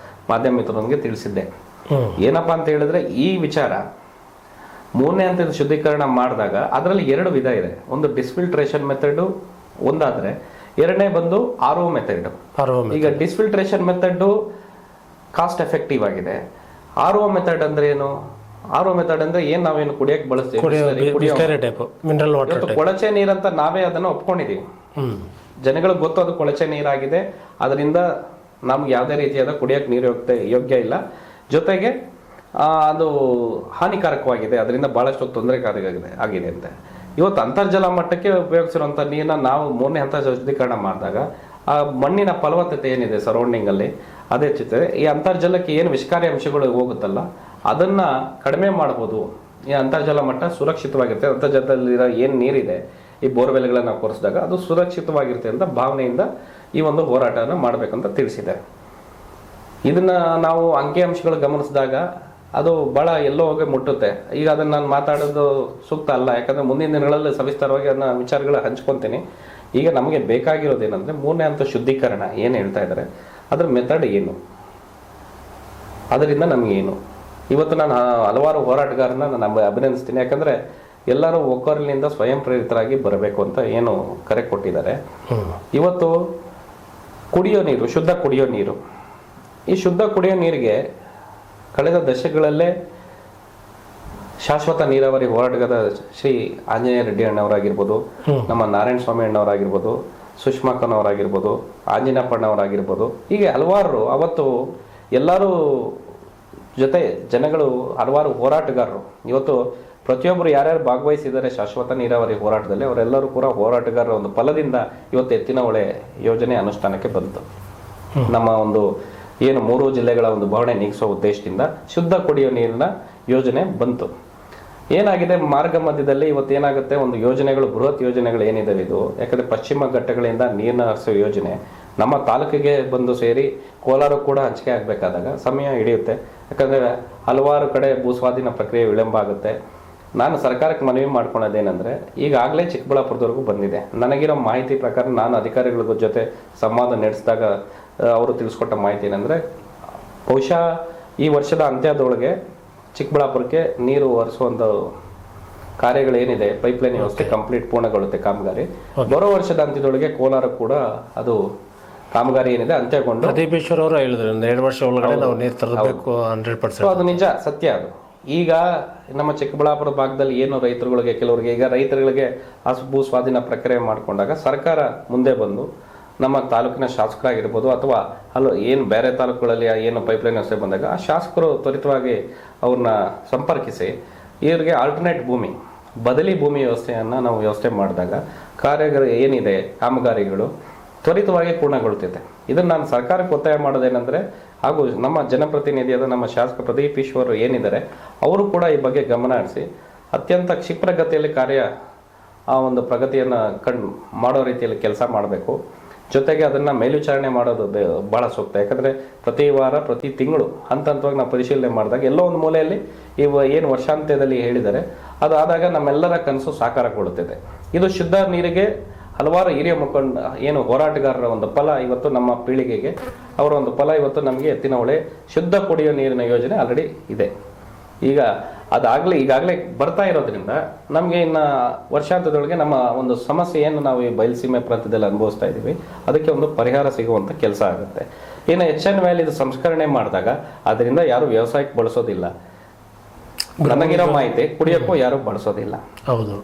ಮಾಧ್ಯಮ ಮಿತ್ರರೊಂದಿಗೆ ತಿಳಿಸಿದ್ದೆ. ಏನಪ್ಪಾ ಅಂತ ಹೇಳಿದ್ರೆ, ಈ ವಿಚಾರ 3ನೇ ಹಂತದ ಶುದ್ಧೀಕರಣ ಮಾಡಿದಾಗ ಅದರಲ್ಲಿ 2 ವಿಧ ಇದೆ. ಒಂದು ಡಿಸ್ಫಿಲ್ಟ್ರೇಷನ್ ಮೆಥಡ್ ಒಂದಾದ್ರೆ, ಎರಡನೇ ಬಂದು RO ಮೆಥಡ್. ಈಗ ಡಿಸ್ಫಿಲ್ಟ್ರೇಷನ್ ಮೆಥಡ್ ಕಾಸ್ಟ್ ಎಫೆಕ್ಟಿವ್ ಆಗಿದೆ. RO ಮೆಥಡ್ ಅಂದ್ರೆ ಏನು? RO ಮೆಥಡ್ ಅಂದ್ರೆ ನಾವೇನು ಕುಡಿಯಕ್ಕೆ ಬಳಸ್ತೀವಿ, ಕೊಳಚೆ ನೀರಂತ ನಾವೇ ಅದನ್ನ ಒಪ್ಕೊಂಡಿದೀವಿ. ಜನಗಳಿಗೆ ಗೊತ್ತು ಅದು ಕೊಳಚೆ ನೀರಾಗಿದೆ, ಅದರಿಂದ ನಮ್ಗೆ ಯಾವುದೇ ರೀತಿಯಾದ ಕುಡಿಯಕ್ಕೆ ನೀರು ಯೋಗ್ಯ ಇಲ್ಲ, ಜೊತೆಗೆ ಅದು ಹಾನಿಕಾರಕವಾಗಿದೆ, ಅದರಿಂದ ಬಹಳಷ್ಟು ತೊಂದರೆಕಾರಿಯಾಗಿದೆ ಅಂತ. ಇವತ್ತು ಅಂತರ್ಜಲ ಮಟ್ಟಕ್ಕೆ ಉಪಯೋಗಿಸಿರುವಂಥ ನೀರನ್ನ ನಾವು 3ನೇ ಹಂತ ಶುದ್ಧೀಕರಣ ಮಾಡಿದಾಗ ಆ ಮಣ್ಣಿನ ಫಲವತ್ತತೆ ಏನಿದೆ ಸರೌಂಡಿಂಗ್ ಅಲ್ಲಿ ಅದೇ ಹೆಚ್ಚುತ್ತದೆ. ಈ ಅಂತರ್ಜಲಕ್ಕೆ ಏನು ವಿಷಕಾರಿ ಅಂಶಗಳು ಹೋಗುತ್ತಲ್ಲ ಅದನ್ನ ಕಡಿಮೆ ಮಾಡ್ಬೋದು. ಈ ಅಂತರ್ಜಲ ಮಟ್ಟ ಸುರಕ್ಷಿತವಾಗಿರುತ್ತೆ. ಅಂತರ್ಜಲದಲ್ಲಿರೋ ಏನು ನೀರಿದೆ ಈ ಬೋರ್ವೆಲ್ಗಳನ್ನ ನಾವು ಕೊರೆಸಿದಾಗ ಅದು ಸುರಕ್ಷಿತವಾಗಿರುತ್ತೆ ಅಂತ ಭಾವನೆಯಿಂದ ಈ ಒಂದು ಹೋರಾಟನ ಮಾಡಬೇಕಂತ ತಿಳಿಸಿದ್ದಾರೆ. ಇದನ್ನ ನಾವು ಅಂಕಿಅಂಶಗಳು ಗಮನಿಸಿದಾಗ ಅದು ಬಹಳ ಎಲ್ಲೋ ಹೋಗಿ ಮುಟ್ಟುತ್ತೆ. ಈಗ ಅದನ್ನ ನಾನು ಮಾತಾಡೋದು ಸೂಕ್ತ ಅಲ್ಲ, ಯಾಕಂದ್ರೆ ಮುಂದಿನ ದಿನಗಳಲ್ಲಿ ಸವಿಸ್ತಾರವಾಗಿ ಅದನ್ನ ವಿಚಾರಗಳ ಹಂಚ್ಕೊತೀನಿ. ಈಗ ನಮಗೆ ಬೇಕಾಗಿರೋದೇನೆಂದ್ರೆ 3ನೇ ಹಂತ ಶುದ್ಧೀಕರಣ ಏನು ಹೇಳ್ತಾ ಇದ್ದಾರೆ, ಅದ್ರ ಮೆಥಡ್ ಏನು, ಅದರಿಂದ ನಮಗೇನು. ಇವತ್ತು ನಾನು ಹಲವಾರು ಹೋರಾಟಗಾರನ ನಾನು ಅಭಿನಂದಿಸ್ತೀನಿ. ಯಾಕಂದ್ರೆ ಎಲ್ಲರೂ ಒಕ್ಕಲಿನಿಂದ ಸ್ವಯಂ ಪ್ರೇರಿತರಾಗಿ ಬರಬೇಕು ಅಂತ ಏನು ಕರೆ ಕೊಟ್ಟಿದ್ದಾರೆ. ಇವತ್ತು ಕುಡಿಯೋ ನೀರು, ಶುದ್ಧ ಕುಡಿಯೋ ನೀರು, ಈ ಶುದ್ಧ ಕುಡಿಯೋ ನೀರಿಗೆ ಕಳೆದ ದಶಕಗಳಲ್ಲೇ ಶಾಶ್ವತ ನೀರಾವರಿ ಹೋರಾಟಗಾರ ಶ್ರೀ ಆಂಜನೇಯ ರೆಡ್ಡಿ ಅಣ್ಣವರಾಗಿರ್ಬೋದು, ನಮ್ಮ ನಾರಾಯಣ ಸ್ವಾಮಿ ಅಣ್ಣವರಾಗಿರ್ಬೋದು, ಸುಷ್ಮಾಕನವರಾಗಿರ್ಬೋದು, ಆಂಜನಪ್ಪಣ್ಣವರಾಗಿರ್ಬೋದು, ಹೀಗೆ ಹಲವಾರು ಅವತ್ತು ಎಲ್ಲರೂ ಜೊತೆ ಜನಗಳು ಹಲವಾರು ಹೋರಾಟಗಾರರು ಇವತ್ತು ಪ್ರತಿಯೊಬ್ಬರು ಯಾರ್ಯಾರು ಭಾಗವಹಿಸಿದ್ದಾರೆ ಶಾಶ್ವತ ನೀರಾವರಿ ಹೋರಾಟದಲ್ಲಿ ಅವರೆಲ್ಲರೂ ಕೂಡ ಹೋರಾಟಗಾರರ ಒಂದು ಫಲದಿಂದ ಇವತ್ತು ಎತ್ತಿನ ಹೊಳೆ ಯೋಜನೆ ಅನುಷ್ಠಾನಕ್ಕೆ ಬಂತು. ನಮ್ಮ ಒಂದು ಏನು 3 ಜಿಲ್ಲೆಗಳ ಒಂದು ಬವಣೆ ನೀಗಿಸುವ ಉದ್ದೇಶದಿಂದ ಶುದ್ಧ ಕುಡಿಯುವ ನೀರಿನ ಯೋಜನೆ ಬಂತು. ಏನಾಗಿದೆ, ಮಾರ್ಗ ಮಧ್ಯದಲ್ಲಿ ಇವತ್ತೇನಾಗುತ್ತೆ, ಒಂದು ಯೋಜನೆಗಳು, ಬೃಹತ್ ಯೋಜನೆಗಳು ಏನಿದಾವೆ ಇದು, ಯಾಕಂದ್ರೆ ಪಶ್ಚಿಮ ಘಟ್ಟಗಳಿಂದ ನೀರನ್ನ ಹರಿಸುವ ಯೋಜನೆ ನಮ್ಮ ತಾಲೂಕಿಗೆ ಬಂದು ಸೇರಿ ಕೋಲಾರ ಕೂಡ ಹಂಚಿಕೆ ಆಗಬೇಕಾದಾಗ ಸಮಯ ಹಿಡಿಯುತ್ತೆ. ಯಾಕಂದ್ರೆ ಹಲವಾರು ಕಡೆ ಭೂಸ್ವಾಧೀನ ಪ್ರಕ್ರಿಯೆ ವಿಳಂಬ ಆಗುತ್ತೆ. ನಾನು ಸರ್ಕಾರಕ್ಕೆ ಮನವಿ ಮಾಡ್ಕೊಳ್ಳೋದೇನೆಂದ್ರೆ, ಈಗಾಗಲೇ ಚಿಕ್ಕಬಳ್ಳಾಪುರದವರೆಗೂ ಬಂದಿದೆ. ನನಗಿರೋ ಮಾಹಿತಿ ಪ್ರಕಾರ ನಾನು ಅಧಿಕಾರಿಗಳ ಜೊತೆ ಸಂವಾದ ನಡೆಸಿದಾಗ ಅವರು ತಿಳಿಸ್ಕೊಟ್ಟ ಮಾಹಿತಿ ಏನಂದ್ರೆ, ಬಹುಶಃ ಈ ವರ್ಷದ ಅಂತ್ಯದೊಳಗೆ ಚಿಕ್ಕಬಳ್ಳಾಪುರಕ್ಕೆ ನೀರು ಹರಿಸುವಂಥ ಕಾರ್ಯಗಳೇನಿದೆ ಪೈಪ್ಲೈನ್ ವ್ಯವಸ್ಥೆ ಕಂಪ್ಲೀಟ್ ಪೂರ್ಣಗೊಳ್ಳುತ್ತೆ ಕಾಮಗಾರಿ. ಬರೋ ವರ್ಷದ ಅಂತ್ಯದೊಳಗೆ ಕೋಲಾರ ಕೂಡ ಅದು ಕಾಮಗಾರಿ ಏನಿದೆ ಅಂತ್ಯಗೊಂಡು ಪ್ರದೀಪ್ ಈಶ್ವರ್ ಅವರು ಹೇಳಿದ್ರು 2 ವರ್ಷ ಒಳಗಡೆ ನಾವು ನೀರು ತರಬೇಕು 100%. ಅದು ನಿಜ, ಸತ್ಯ ಅದು. ಈಗ ನಮ್ಮ ಚಿಕ್ಕಬಳ್ಳಾಪುರ ಭಾಗದಲ್ಲಿ ಏನು ರೈತರುಗಳಿಗೆ ಕೆಲವರಿಗೆ ಈಗ ರೈತರುಗಳಿಗೆ ಭೂ ಸ್ವಾಧೀನ ಪ್ರಕ್ರಿಯೆ ಮಾಡಿಕೊಂಡಾಗ ಸರ್ಕಾರ ಮುಂದೆ ಬಂದು ನಮ್ಮ ತಾಲೂಕಿನ ಶಾಸಕರಾಗಿರ್ಬೋದು ಅಥವಾ ಏನು ಬೇರೆ ತಾಲೂಕುಗಳಲ್ಲಿ ಏನು ಪೈಪ್ಲೈನ್ ವ್ಯವಸ್ಥೆ ಬಂದಾಗ ಆ ಶಾಸಕರು ತ್ವರಿತವಾಗಿ ಅವ್ರನ್ನ ಸಂಪರ್ಕಿಸಿ ಇವರಿಗೆ ಆಲ್ಟರ್ನೇಟ್ ಭೂಮಿ, ಬದಲಿ ಭೂಮಿ ವ್ಯವಸ್ಥೆಯನ್ನು ನಾವು ವ್ಯವಸ್ಥೆ ಮಾಡಿದಾಗ ಕಾರ್ಯಗಳು ಏನಿದೆ ಕಾಮಗಾರಿಗಳು ತ್ವರಿತವಾಗಿ ಪೂರ್ಣಗೊಳ್ತಿದೆ. ಇದನ್ನು ನಾನು ಸರ್ಕಾರಕ್ಕೆ ಒತ್ತಾಯ ಮಾಡೋದೇನೆಂದರೆ, ಹಾಗೂ ನಮ್ಮ ಜನಪ್ರತಿನಿಧಿಯಾದ ನಮ್ಮ ಶಾಸಕ ಪ್ರದೀಪ್ ಈಶ್ವರ್ ಏನಿದ್ದಾರೆ ಅವರು ಕೂಡ ಈ ಬಗ್ಗೆ ಗಮನ ಹರಿಸಿ ಅತ್ಯಂತ ಕ್ಷಿಪ್ರಗತಿಯಲ್ಲಿ ಆ ಒಂದು ಪ್ರಗತಿಯನ್ನು ಮಾಡೋ ರೀತಿಯಲ್ಲಿ ಕೆಲಸ ಮಾಡಬೇಕು. ಜೊತೆಗೆ ಅದನ್ನು ಮೇಲ್ವಿಚಾರಣೆ ಮಾಡೋದು ಭಾಳ ಸೂಕ್ತ. ಯಾಕಂದರೆ ಪ್ರತಿ ವಾರ ಪ್ರತಿ ತಿಂಗಳು ಹಂತ ಹಂತವಾಗಿ ನಾವು ಪರಿಶೀಲನೆ ಮಾಡಿದಾಗ ಎಲ್ಲೋ ಒಂದು ಮೂಲೆಯಲ್ಲಿ ಏನು ವರ್ಷಾಂತ್ಯದಲ್ಲಿ ಹೇಳಿದ್ದಾರೆ ಅದು ಆದಾಗ ನಮ್ಮೆಲ್ಲರ ಕನಸು ಸಾಕಾರಗೊಳ್ಳುತ್ತಿದೆ. ಇದು ಶುದ್ಧ ನೀರಿಗೆ ಹಲವಾರು ಹಿರಿಯ ಮುಖಂಡ ಏನು ಹೋರಾಟಗಾರರ ಒಂದು ಫಲ ಇವತ್ತು ನಮ್ಮ ಪೀಳಿಗೆಗೆ ಅವರ ಒಂದು ಫಲ ಇವತ್ತು ನಮಗೆ ಎತ್ತಿನಹೊಳೆ ಶುದ್ಧ ಕುಡಿಯೋ ನೀರಿನ ಯೋಜನೆ ಆಲ್ರೆಡಿ ಇದೆ. ಈಗ ಈಗಾಗಲೇ ಬರ್ತಾ ಇರೋದ್ರಿಂದ ನಮಗೆ ಇನ್ನು ವರ್ಷಾಂತದೊಳಗೆ ನಮ್ಮ ಒಂದು ಸಮಸ್ಯೆ ಏನು ನಾವು ಈ ಬಯಲುಸೀಮೆ ಪ್ರಾಂತ್ಯದಲ್ಲಿ ಅನುಭವಿಸ್ತಾ ಇದ್ದೀವಿ ಅದಕ್ಕೆ ಒಂದು ಪರಿಹಾರ ಸಿಗುವಂಥ ಕೆಲಸ ಆಗುತ್ತೆ. ಇನ್ನು HN ವ್ಯಾಲಿ ಇದು ಸಂಸ್ಕರಣೆ ಮಾಡಿದಾಗ ಅದರಿಂದ ಯಾರು ವ್ಯವಸಾಯಕ್ಕೆ ಬಳಸೋದಿಲ್ಲ. ನನಗಿರೋ ಮಾಹಿತಿ ಕುಡಿಯೋಕ್ಕೂ ಯಾರು ಬಳಸೋದಿಲ್ಲ. ಹೌದು.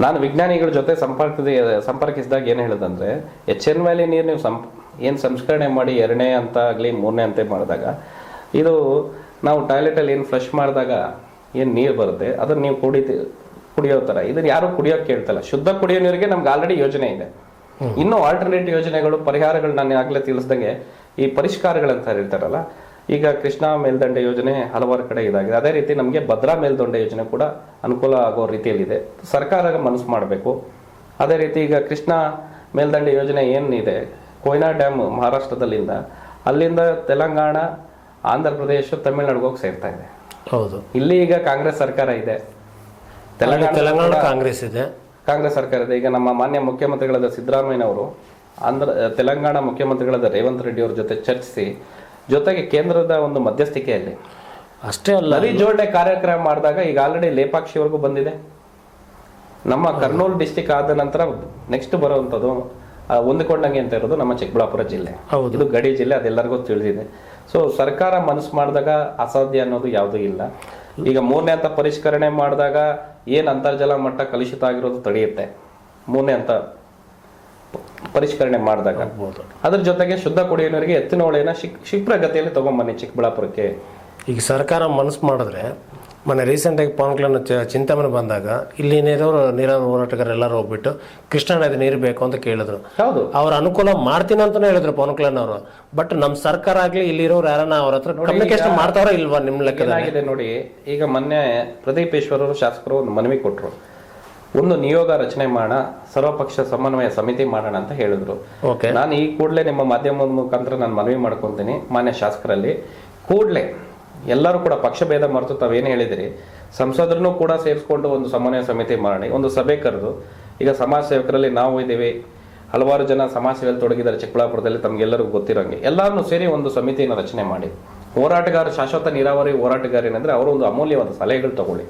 ನಾನು ವಿಜ್ಞಾನಿಗಳ ಜೊತೆ ಸಂಪರ್ಕಿಸಿದಾಗ ಏನು ಹೇಳೋದಂದ್ರೆ HN ವ್ಯಾಲಿ ನೀರು ನೀವು ಏನು ಸಂಸ್ಕರಣೆ ಮಾಡಿ 2ನೇ ಹಂತ ಆಗಲಿ 3ನೇ ಹಂತ ಮಾಡಿದಾಗ ಇದು ನಾವು ಟಾಯ್ಲೆಟಲ್ಲಿ ಏನು ಫ್ಲಶ್ ಮಾಡಿದಾಗ ಏನು ನೀರು ಬರುತ್ತೆ ಅದನ್ನು ನೀವು ಕುಡಿಯೋ ಥರ ಇದನ್ನು ಯಾರು ಕುಡಿಯೋಕೆ ಕೇಳ್ತಲ್ಲ. ಶುದ್ಧ ಕುಡಿಯೋ ನೀರಿಗೆ ನಮ್ಗೆ ಆಲ್ರೆಡಿ ಯೋಜನೆ ಇದೆ. ಇನ್ನೂ ಆಲ್ಟರ್ನೇಟ್ ಯೋಜನೆಗಳು ಪರಿಹಾರಗಳು ನಾನು ಆಗಲೇ ತಿಳಿಸ್ದಂಗೆ ಈ ಪರಿಷ್ಕಾರಗಳಂತ ಹೇಳ್ತಾರಲ್ಲ, ಈಗ ಕೃಷ್ಣಾ ಮೇಲ್ದಂಡೆ ಯೋಜನೆ ಹಲವಾರು ಕಡೆ ಇದಾಗಿದೆ. ಅದೇ ರೀತಿ ನಮಗೆ ಭದ್ರಾ ಮೇಲ್ದಂಡೆ ಯೋಜನೆ ಕೂಡ ಅನುಕೂಲ ಆಗೋ ರೀತಿಯಲ್ಲಿದೆ. ಸರ್ಕಾರ ಮನಸ್ಸು ಮಾಡಬೇಕು. ಅದೇ ರೀತಿ ಈಗ ಕೃಷ್ಣಾ ಮೇಲ್ದಂಡೆ ಯೋಜನೆ ಏನಿದೆ ಕೊಯ್ನಾ ಡ್ಯಾಮ್ ಮಹಾರಾಷ್ಟ್ರದಲ್ಲಿಂದ ಅಲ್ಲಿಂದ ತೆಲಂಗಾಣ, ಆಂಧ್ರ ಪ್ರದೇಶ, ತಮಿಳುನಾಡಿಗೆ ಹೋಗಿ ಸೇರ್ತಾ ಇದೆ. ಹೌದು. ಇಲ್ಲಿ ಈಗ ಕಾಂಗ್ರೆಸ್ ಸರ್ಕಾರ ಇದೆ, ತೆಲಂಗಾಣ ಕಾಂಗ್ರೆಸ್ ಇದೆ, ಕಾಂಗ್ರೆಸ್ ಸರ್ಕಾರ ಇದೆ. ಈಗ ನಮ್ಮ ಮಾನ್ಯ ಮುಖ್ಯಮಂತ್ರಿಗಳಾದ ಸಿದ್ದರಾಮಯ್ಯನವರು ತೆಲಂಗಾಣ ಮುಖ್ಯಮಂತ್ರಿಗಳಾದ ರೇವಂತ್ ರೆಡ್ಡಿ ಅವ್ರ ಜೊತೆ ಚರ್ಚಿಸಿ ಜೊತೆಗೆ ಕೇಂದ್ರದ ಒಂದು ಮಧ್ಯಸ್ಥಿಕೆಯಲ್ಲಿ ಅಷ್ಟೇ ಅಲ್ಲ ನದಿ ಜೋಡಣೆ ಕಾರ್ಯಕ್ರಮ ಮಾಡಿದಾಗ ಈಗ ಆಲ್ರೆಡಿ ಲೇಪಾಕ್ಷಿವರೆಗೂ ಬಂದಿದೆ. ನಮ್ಮ ಕರ್ನೂಲ್ ಡಿಸ್ಟಿಕ್ ಆದ ನಂತರ ನೆಕ್ಸ್ಟ್ ಬರುವಂಥದ್ದು ಹೊಂದಿಕೊಂಡಂಗೆ ಅಂತ ಇರೋದು ನಮ್ಮ ಚಿಕ್ಕಬಳ್ಳಾಪುರ ಜಿಲ್ಲೆ. ಇದು ಗಡಿ ಜಿಲ್ಲೆ, ಅದೆಲ್ಲರಿಗೂ ತಿಳಿದಿದೆ. ಸೊ ಸರ್ಕಾರ ಮನಸ್ಸು ಮಾಡಿದಾಗ ಅಸಾಧ್ಯ ಅನ್ನೋದು ಯಾವುದೂ ಇಲ್ಲ. ಈಗ 3ನೇ ಹಂತ ಪರಿಷ್ಕರಣೆ ಮಾಡಿದಾಗ ಏನು ಅಂತರ್ಜಲ ಮಟ್ಟ ಕಲುಷಿತ ಆಗಿರೋದು ತಡೆಯುತ್ತೆ 3ನೇ ಹಂತ ಪರಿಷ್ಕರಣೆ ಮಾಡಿದಾಗ. ಅದ್ರ ಜೊತೆಗೆ ಶುದ್ಧ ಕುಡಿಯೋ ನೀರಿಗೆ ಎತ್ತಿನಹೊಳೆನ ಕ್ಷಿಪ್ರಗತಿಯಲ್ಲಿ ತಗೊಂಬನ್ನಿ ಚಿಕ್ಕಬಳ್ಳಾಪುರಕ್ಕೆ. ಈಗ ಸರ್ಕಾರ ಮನಸ್ಸು ಮಾಡಿದ್ರೆ ಮೊನ್ನೆ ರೀಸೆಂಟಾಗಿ ಪವನ್ ಕಲ್ಯಾಣ್ ಚಿಂತಾಮಣಿ ಬಂದಾಗ ಇಲ್ಲಿ ನೀರಾವರಿ ಹೋರಾಟಗಾರ ಎಲ್ಲರೂ ಹೋಗ್ಬಿಟ್ಟು ಕೃಷ್ಣಾ ನದಿ ನೀರು ಬೇಕು ಅಂತ ಕೇಳಿದ್ರು. ಹೌದು, ಅವ್ರ ಅನುಕೂಲ ಮಾಡ್ತೀನಿ ಅಂತಾನೆ ಹೇಳಿದ್ರು ಪವನ್ ಕಲ್ಯಾಣ್ ಅವರು. ಬಟ್ ನಮ್ಮ ಸರ್ಕಾರ ಆಗ್ಲಿ ಇಲ್ಲಿರೋರು ಯಾರನ್ನ ಅವ್ರ ಹತ್ರ ಕಮ್ಯುನಿಕೇಶನ್ ಮಾಡ್ತಾವ್ರ ಇಲ್ವಾ ನಿಮ್ ಲೆಕ್ಕದಾಗಿದೆ ನೋಡಿ. ಈಗ ಮೊನ್ನೆ ಪ್ರದೀಪ್ ಈಶ್ವರ್ ಅವರು ಶಾಸಕರು ಒಂದು ಮನವಿ ಕೊಟ್ಟರು, ಒಂದು ನಿಯೋಗ ರಚನೆ ಮಾಡೋಣ, ಸರ್ವಪಕ್ಷ ಸಮನ್ವಯ ಸಮಿತಿ ಮಾಡೋಣ ಅಂತ ಹೇಳಿದ್ರು. ನಾನು ಈ ಕೂಡಲೇ ನಿಮ್ಮ ಮಾಧ್ಯಮದ ಮುಖಾಂತರ ನಾನು ಮನವಿ ಮಾಡ್ಕೊತೀನಿ ಮಾನ್ಯ ಶಾಸಕರಲ್ಲಿ, ಕೂಡಲೇ ಎಲ್ಲರೂ ಕೂಡ ಪಕ್ಷ ಭೇದ ಮರೆತು ತಾವೇನು ಹೇಳಿದಿರಿ ಸಂಸದರನ್ನು ಕೂಡ ಸೇರಿಸ್ಕೊಂಡು ಒಂದು ಸಮನ್ವಯ ಸಮಿತಿ ಮಾಡಿ ಒಂದು ಸಭೆ ಕರೆದು, ಈಗ ಸಮಾಜ ಸೇವಕರಲ್ಲಿ ನಾವು ಇದ್ದೀವಿ, ಹಲವಾರು ಜನ ಸಮಾಜ ಸೇವೆಯಲ್ಲಿ ತೊಡಗಿದ್ದಾರೆ ಚಿಕ್ಕಬಳ್ಳಾಪುರದಲ್ಲಿ, ತಮಗೆಲ್ಲರಿಗೂ ಗೊತ್ತಿರೋಂಗೆ ಎಲ್ಲರನ್ನೂ ಸೇರಿ ಒಂದು ಸಮಿತಿಯನ್ನು ರಚನೆ ಮಾಡಿ ಹೋರಾಟಗಾರ ಶಾಶ್ವತ ನೀರಾವರಿ ಹೋರಾಟಗಾರ ಏನಂದ್ರೆ ಅವರು ಒಂದು ಅಮೂಲ್ಯವಾದ ಸಲಹೆಗಳು ತಗೊಳ್ಳಿ.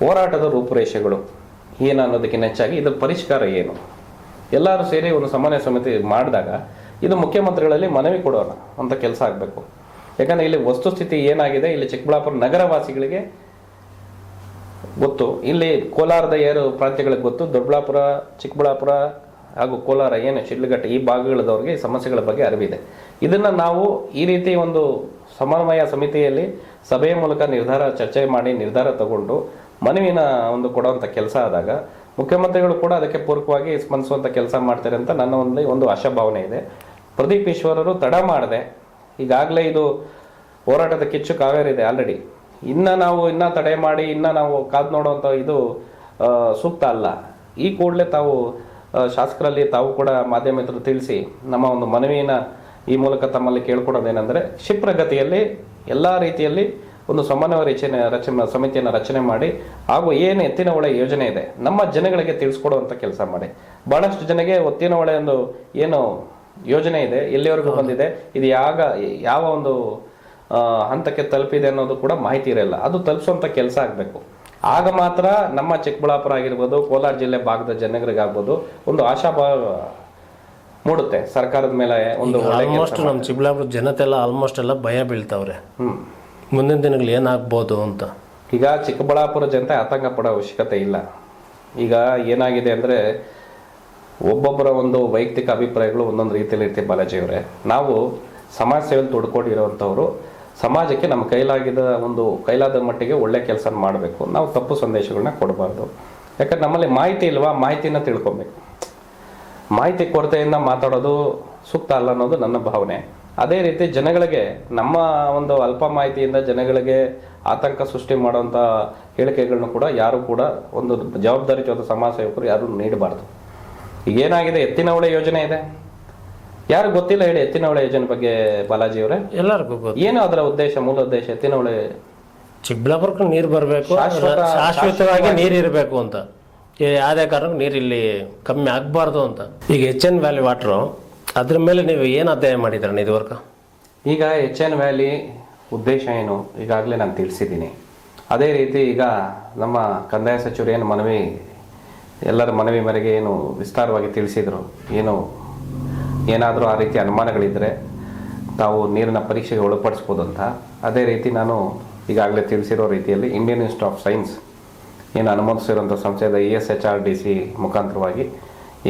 ಹೋರಾಟದ ರೂಪುರೇಷೆಗಳು ಏನು ಅನ್ನೋದಕ್ಕಿಂತ ಹೆಚ್ಚಾಗಿ ಇದರ ಪರಿಷ್ಕಾರ ಏನು ಎಲ್ಲರೂ ಸೇರಿ ಒಂದು ಸಮನ್ವಯ ಸಮಿತಿ ಮಾಡಿದಾಗ ಇದು ಮುಖ್ಯಮಂತ್ರಿಗಳಲ್ಲಿ ಮನವಿ ಕೊಡೋಣ ಅಂತ ಕೆಲಸ ಆಗಬೇಕು. ಯಾಕಂದ್ರೆ ಇಲ್ಲಿ ವಸ್ತುಸ್ಥಿತಿ ಏನಾಗಿದೆ ಇಲ್ಲಿ ಚಿಕ್ಕಬಳ್ಳಾಪುರ ನಗರವಾಸಿಗಳಿಗೆ ಗೊತ್ತು, ಇಲ್ಲಿ ಕೋಲಾರದ ಪ್ರಾಂತ್ಯಗಳಿಗೆ ಗೊತ್ತು, ದೊಡ್ಡಬಳ್ಳಾಪುರ, ಚಿಕ್ಕಬಳ್ಳಾಪುರ ಹಾಗೂ ಕೋಲಾರ ಏನು ಶಿಡ್ಲಘಟ್ಟ ಈ ಭಾಗಗಳದವ್ರಿಗೆ ಈ ಸಮಸ್ಯೆಗಳ ಬಗ್ಗೆ ಅರಿವಿದೆ. ಇದನ್ನು ನಾವು ಈ ರೀತಿ ಒಂದು ಸಮನ್ವಯ ಸಮಿತಿಯಲ್ಲಿ ಸಭೆಯ ಮೂಲಕ ಚರ್ಚೆ ಮಾಡಿ ನಿರ್ಧಾರ ತಗೊಂಡು ಮನವಿನ ಒಂದು ಕೊಡುವಂಥ ಕೆಲಸ ಆದಾಗ ಮುಖ್ಯಮಂತ್ರಿಗಳು ಕೂಡ ಅದಕ್ಕೆ ಪೂರಕವಾಗಿ ಸ್ಪಂದಿಸುವಂಥ ಕೆಲಸ ಮಾಡ್ತಾರೆ ಅಂತ ನನ್ನ ಒಂದು ಆಶಾಭಾವನೆ ಇದೆ. ಪ್ರದೀಪ್ ಈಶ್ವರರು ತಡ ಮಾಡದೆ, ಈಗಾಗಲೇ ಇದು ಹೋರಾಟದ ಕಿಚ್ಚು ಕಾವೇರಿದೆ ಆಲ್ರೆಡಿ, ಇನ್ನ ತಡೆ ಮಾಡಿ ನಾವು ಕಾದು ನೋಡುವಂಥ ಇದು ಸೂಕ್ತ ಅಲ್ಲ. ಈ ಕೂಡಲೇ ತಾವು ಶಾಸಕರಲ್ಲಿ ತಾವು ಕೂಡ ಮಾಧ್ಯಮ ಮಿತ್ರರು ತಿಳಿಸಿ ನಮ್ಮ ಒಂದು ಮನವಿನ ಈ ಮೂಲಕ ತಮ್ಮಲ್ಲಿ ಕೇಳ್ಕೊಡೋದೇನೆಂದರೆ ಕ್ಷಿಪ್ರಗತಿಯಲ್ಲಿ ಎಲ್ಲ ರೀತಿಯಲ್ಲಿ ಒಂದು ಸಮನ್ವಯ ಸಮಿತಿಯನ್ನು ರಚನೆ ಮಾಡಿ ಹಾಗೂ ಏನು ಎತ್ತಿನಹೊಳೆ ಯೋಜನೆ ಇದೆ ನಮ್ಮ ಜನಗಳಿಗೆ ತಿಳಿಸ್ಕೊಡುವಂಥ ಕೆಲಸ ಮಾಡಿ. ಬಹಳಷ್ಟು ಜನಗೆ ಎತ್ತಿನಹೊಳೆ ಒಂದು ಏನು ಯೋಜನೆ ಇದೆ ಎಲ್ಲಿವರೆಗೂ ಬಂದಿದೆ, ಇದು ಯಾವ ಒಂದು ಹಂತಕ್ಕೆ ತಲುಪಿದೆ ಅನ್ನೋದು ಕೂಡ ಮಾಹಿತಿ ಇರಲ್ಲ. ಅದು ತಲುಪಿಸುವಂಥ ಕೆಲಸ ಆಗಬೇಕು. ಆಗ ಮಾತ್ರ ನಮ್ಮ ಚಿಕ್ಕಬಳ್ಳಾಪುರ ಆಗಿರ್ಬೋದು, ಕೋಲಾರ ಜಿಲ್ಲೆ ಭಾಗದ ಜನಗಳಿಗಾಗ್ಬೋದು ಒಂದು ಆಶಾಭಾವ ಮೂಡುತ್ತೆ ಸರ್ಕಾರದ ಮೇಲೆ. ಒಂದು ಆಲ್ಮೋಸ್ಟ್ ನಮ್ಮ ಚಿಕ್ಕಬಳ್ಳಾಪುರ ಜನತೆ ಎಲ್ಲ ಆಲ್ಮೋಸ್ಟ್ ಎಲ್ಲ ಭಯ ಬೀಳ್ತಾವ್ರೆ, ಮುಂದಿನ ದಿನಗಳು ಏನಾಗ್ಬೋದು ಅಂತ. ಈಗ ಚಿಕ್ಕಬಳ್ಳಾಪುರ ಜನತೆ ಆತಂಕ ಪಡೋ ಅವಶ್ಯಕತೆ ಇಲ್ಲ. ಈಗ ಏನಾಗಿದೆ ಅಂದರೆ ಒಬ್ಬೊಬ್ಬರ ಒಂದು ವೈಯಕ್ತಿಕ ಅಭಿಪ್ರಾಯಗಳು ಒಂದೊಂದು ರೀತಿಯಲ್ಲಿ ಇರ್ತೀವಿ ಬಾಲಾಜಿ ಅವರೇ. ನಾವು ಸಮಾಜ ಸೇವೆಯಲ್ಲಿ ತೊಡ್ಕೊಂಡಿರೋವಂಥವ್ರು, ಸಮಾಜಕ್ಕೆ ನಮ್ಮ ಕೈಲಾದ ಮಟ್ಟಿಗೆ ಒಳ್ಳೆ ಕೆಲಸ ಮಾಡಬೇಕು. ನಾವು ತಪ್ಪು ಸಂದೇಶಗಳನ್ನ ಕೊಡಬಾರ್ದು. ಯಾಕಂದ್ರೆ ನಮ್ಮಲ್ಲಿ ಮಾಹಿತಿ ಇಲ್ವಾ, ಮಾಹಿತಿನ ತಿಳ್ಕೊಬೇಕು. ಮಾಹಿತಿ ಕೊರತೆಯಿಂದ ಮಾತಾಡೋದು ಸೂಕ್ತ ಅಲ್ಲ ಅನ್ನೋದು ನನ್ನ ಭಾವನೆ. ಅದೇ ರೀತಿ ಜನಗಳಿಗೆ ನಮ್ಮ ಒಂದು ಅಲ್ಪ ಮಾಹಿತಿಯಿಂದ ಜನಗಳಿಗೆ ಆತಂಕ ಸೃಷ್ಟಿ ಮಾಡುವಂಥ ಹೇಳಿಕೆಗಳನ್ನು ಕೂಡ ಯಾರು ಕೂಡ ಒಂದು ಜವಾಬ್ದಾರಿಯುತ ಸಮಾಜ ಸೇವಕರು ಯಾರು ನೀಡಬಾರ್ದು. ಈಗ ಏನಾಗಿದೆ, ಎತ್ತಿನ ಹೊಳೆ ಯೋಜನೆ ಇದೆ, ಯಾರು ಗೊತ್ತಿಲ್ಲ ಹೇಳಿ ಎತ್ತಿನ ಹೊಳೆ ಯೋಜನೆ ಬಗ್ಗೆ ಬಾಲಾಜಿ ಅವರೇ? ಎಲ್ಲರಿಗೂ ಗೊತ್ತು. ಏನು ಅದರ ಉದ್ದೇಶ, ಮೂಲ ಉದ್ದೇಶ? ಎತ್ತಿನ ಹೊಳೆ ಚಿಕ್ಕಬಳ್ಳಾಪುರಕ್ಕೆ ನೀರು ಬರಬೇಕು, ಶಾಶ್ವತವಾಗಿ ನೀರು ಇರಬೇಕು ಅಂತ. ಯಾವುದೇ ಕಾರಣಕ್ಕೂ ನೀರು ಇಲ್ಲಿ ಕಮ್ಮಿ ಆಗಬಾರ್ದು ಅಂತ. ಈಗ HN ವ್ಯಾಲಿ ವಾಟ್ರು, ಅದ್ರ ಮೇಲೆ ನೀವು ಏನು ಅಧ್ಯಯನ ಮಾಡಿದ್ರಣ್ಣ ಇದುವರೆಗೂ? ಈಗ HN ವ್ಯಾಲಿ ಉದ್ದೇಶ ಏನು ಈಗಾಗಲೇ ನಾನು ತಿಳಿಸಿದ್ದೀನಿ. ಅದೇ ರೀತಿ ಈಗ ನಮ್ಮ ಕಂದಾಯ ಸಚಿವರು ಏನು ಎಲ್ಲರ ಮನವಿ ಮೇರೆಗೆ ಏನು ವಿಸ್ತಾರವಾಗಿ ತಿಳಿಸಿದರು, ಏನಾದರೂ ಆ ರೀತಿ ಅನುಮಾನಗಳಿದ್ದರೆ ತಾವು ನೀರಿನ ಪರೀಕ್ಷೆಗೆ ಒಳಪಡಿಸ್ಬೋದು ಅಂತ. ಅದೇ ರೀತಿ ನಾನು ಈಗಾಗಲೇ ತಿಳಿಸಿರೋ ರೀತಿಯಲ್ಲಿ ಇಂಡಿಯನ್ ಇನ್ಸ್ಟಿಟ್ಯೂಟ್ ಆಫ್ ಸೈನ್ಸ್ ಏನು ಅನುಮೋದಿಸಿರುವಂಥ ಸಂಸ್ಥೆಯಾದ ESHRDC ಮುಖಾಂತರವಾಗಿ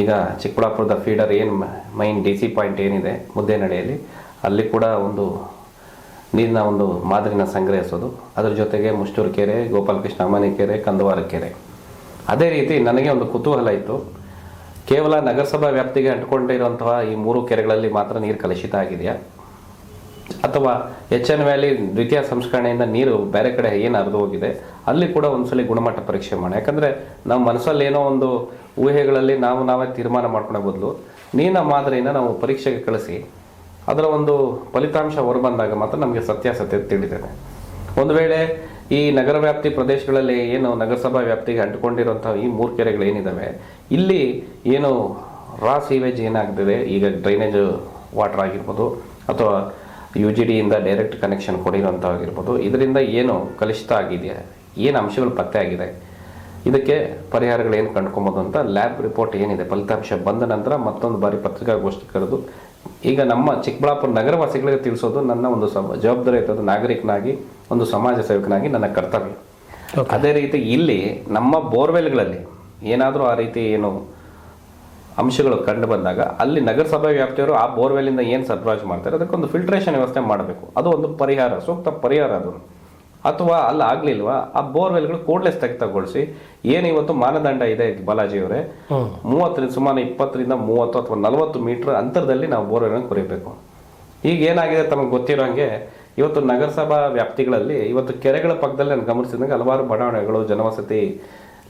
ಈಗ ಚಿಕ್ಕಬಳ್ಳಾಪುರದ ಫೀಡರ್ ಏನು ಮೈನ್ DC ಪಾಯಿಂಟ್ ಏನಿದೆ ಮುದ್ದೇನಹಳ್ಳಿಯಲ್ಲಿ, ಅಲ್ಲಿ ಕೂಡ ಒಂದು ನೀರಿನ ಒಂದು ಮಾದರಿನ ಸಂಗ್ರಹಿಸೋದು. ಅದರ ಜೊತೆಗೆ ಮುಷ್ಟೂರು ಕೆರೆ, ಗೋಪಾಲಕೃಷ್ಣ ಅಮಾನಿ ಕೆರೆ, ಕಂದವಾರ ಕೆರೆ. ಅದೇ ರೀತಿ ನನಗೆ ಒಂದು ಕುತೂಹಲ ಇತ್ತು, ಕೇವಲ ನಗರಸಭಾ ವ್ಯಾಪ್ತಿಗೆ ಅಂಟಿಕೊಂಡಿರುವಂತಹ ಈ 3 ಕೆರೆಗಳಲ್ಲಿ ಮಾತ್ರ ನೀರು ಕಲುಷಿತ ಆಗಿದೆಯಾ, ಅಥವಾ HN ವ್ಯಾಲಿ ದ್ವಿತೀಯ ಸಂಸ್ಕರಣೆಯಿಂದ ನೀರು ಬೇರೆ ಕಡೆ ಏನು ಹರಿದು ಹೋಗಿದೆ ಅಲ್ಲಿ ಕೂಡ ಒಂದ್ಸಲಿ ಗುಣಮಟ್ಟ ಪರೀಕ್ಷೆ ಮಾಡಿ. ಯಾಕಂದರೆ ನಮ್ಮ ಮನಸ್ಸಲ್ಲಿ ಏನೋ ಒಂದು ಊಹೆಗಳಲ್ಲಿ ನಾವೇ ತೀರ್ಮಾನ ಮಾಡ್ಕೊಳ್ಳೋ ಬದಲು ನೀರಿನ ಮಾದರಿಯಿಂದ ನಾವು ಪರೀಕ್ಷೆಗೆ ಕಳಿಸಿ ಅದರ ಒಂದು ಫಲಿತಾಂಶ ಹೊರಬಂದಾಗ ಮಾತ್ರ ನಮಗೆ ಸತ್ಯಾಸತ್ಯತೆ ತಿಳಿದಿದೆ. ಒಂದು ವೇಳೆ ಈ ನಗರ ವ್ಯಾಪ್ತಿ ಪ್ರದೇಶಗಳಲ್ಲಿ ಏನು ನಗರಸಭಾ ವ್ಯಾಪ್ತಿಗೆ ಅಂಟಿಕೊಂಡಿರುವಂತಹ ಈ 3 ಕೆರೆಗಳೇನಿದ್ದಾವೆ, ಇಲ್ಲಿ ಏನು ಸೀವೇಜ್ ಏನಾಗ್ತದೆ, ಈಗ ಡ್ರೈನೇಜ್ ವಾಟರ್ ಆಗಿರ್ಬೋದು ಅಥವಾ UGDಯಿಂದ ಡೈರೆಕ್ಟ್ ಕನೆಕ್ಷನ್ ಕೊಡಿರೋಂಥವಾಗಿರ್ಬೋದು, ಇದರಿಂದ ಏನು ಕಲುಷಿತ ಆಗಿದೆಯಾ, ಏನು ಅಂಶಗಳು ಪತ್ತೆ ಆಗಿದೆ, ಇದಕ್ಕೆ ಪರಿಹಾರಗಳೇನು ಕಂಡುಕೊಬೋದು ಅಂತ ಲ್ಯಾಬ್ ರಿಪೋರ್ಟ್ ಏನಿದೆ ಫಲಿತಾಂಶ ಬಂದ ನಂತರ ಮತ್ತೊಂದು ಬಾರಿ ಪತ್ರಿಕಾಗೋಷ್ಠಿ ಕರೆದು ಈಗ ನಮ್ಮ ಚಿಕ್ಕಬಳ್ಳಾಪುರ ನಗರವಾಸಿಗಳಿಗೆ ತಿಳಿಸೋದು ನನ್ನ ಒಂದು ಜವಾಬ್ದಾರಿಯುತ ನಾಗರಿಕನಾಗಿ, ಒಂದು ಸಮಾಜ ಸೇವಕನಾಗಿ ನನ್ನ ಕರ್ತವ್ಯ. ಅದೇ ರೀತಿ ಇಲ್ಲಿ ನಮ್ಮ ಬೋರ್ವೆಲ್ಗಳಲ್ಲಿ ಏನಾದರೂ ಆ ರೀತಿ ಏನು ಅಂಶಗಳು ಕಂಡು ಬಂದಾಗ ಅಲ್ಲಿ ನಗರಸಭೆ ವ್ಯಾಪ್ತಿಯವರು ಆ ಬೋರ್ವೆಲ್ಲಿಂದ ಏನು ಸರಬರಾಜು ಮಾಡ್ತಾರೆ ಅದಕ್ಕೊಂದು ಫಿಲ್ಟ್ರೇಷನ್ ವ್ಯವಸ್ಥೆ ಮಾಡಬೇಕು. ಅದು ಒಂದು ಪರಿಹಾರ, ಸೂಕ್ತ ಪರಿಹಾರ ಅದು. ಅಥವಾ ಅಲ್ಲಿ ಆಗ್ಲಿಲ್ವಾ, ಆ ಬೋರ್ವೆಲ್ಗಳು ಕೂಡಲೇ ಸ್ಥಗಿತಗೊಳಿಸಿ, ಏನು ಇವತ್ತು ಮಾನದಂಡ ಇದೆ ಬಾಲಾಜಿಯವರೇ, 30 ಸುಮಾರು 20ರಿಂದ 30 ಅಥವಾ 40 ಮೀಟರ್ ಅಂತರದಲ್ಲಿ ನಾವು ಬೋರ್ವೆಲ್ ಕೊರಿಬೇಕು. ಈಗ ಏನಾಗಿದೆ ತಮಗೆ ಗೊತ್ತಿರೋಂಗೆ, ಇವತ್ತು ನಗರಸಭಾ ವ್ಯಾಪ್ತಿಗಳಲ್ಲಿ ಇವತ್ತು ಕೆರೆಗಳ ಪಕ್ಕದಲ್ಲಿ ನಾನು ಗಮನಿಸಿದಂಗೆ ಹಲವಾರು ಬಡಾವಣೆಗಳು, ಜನವಸತಿ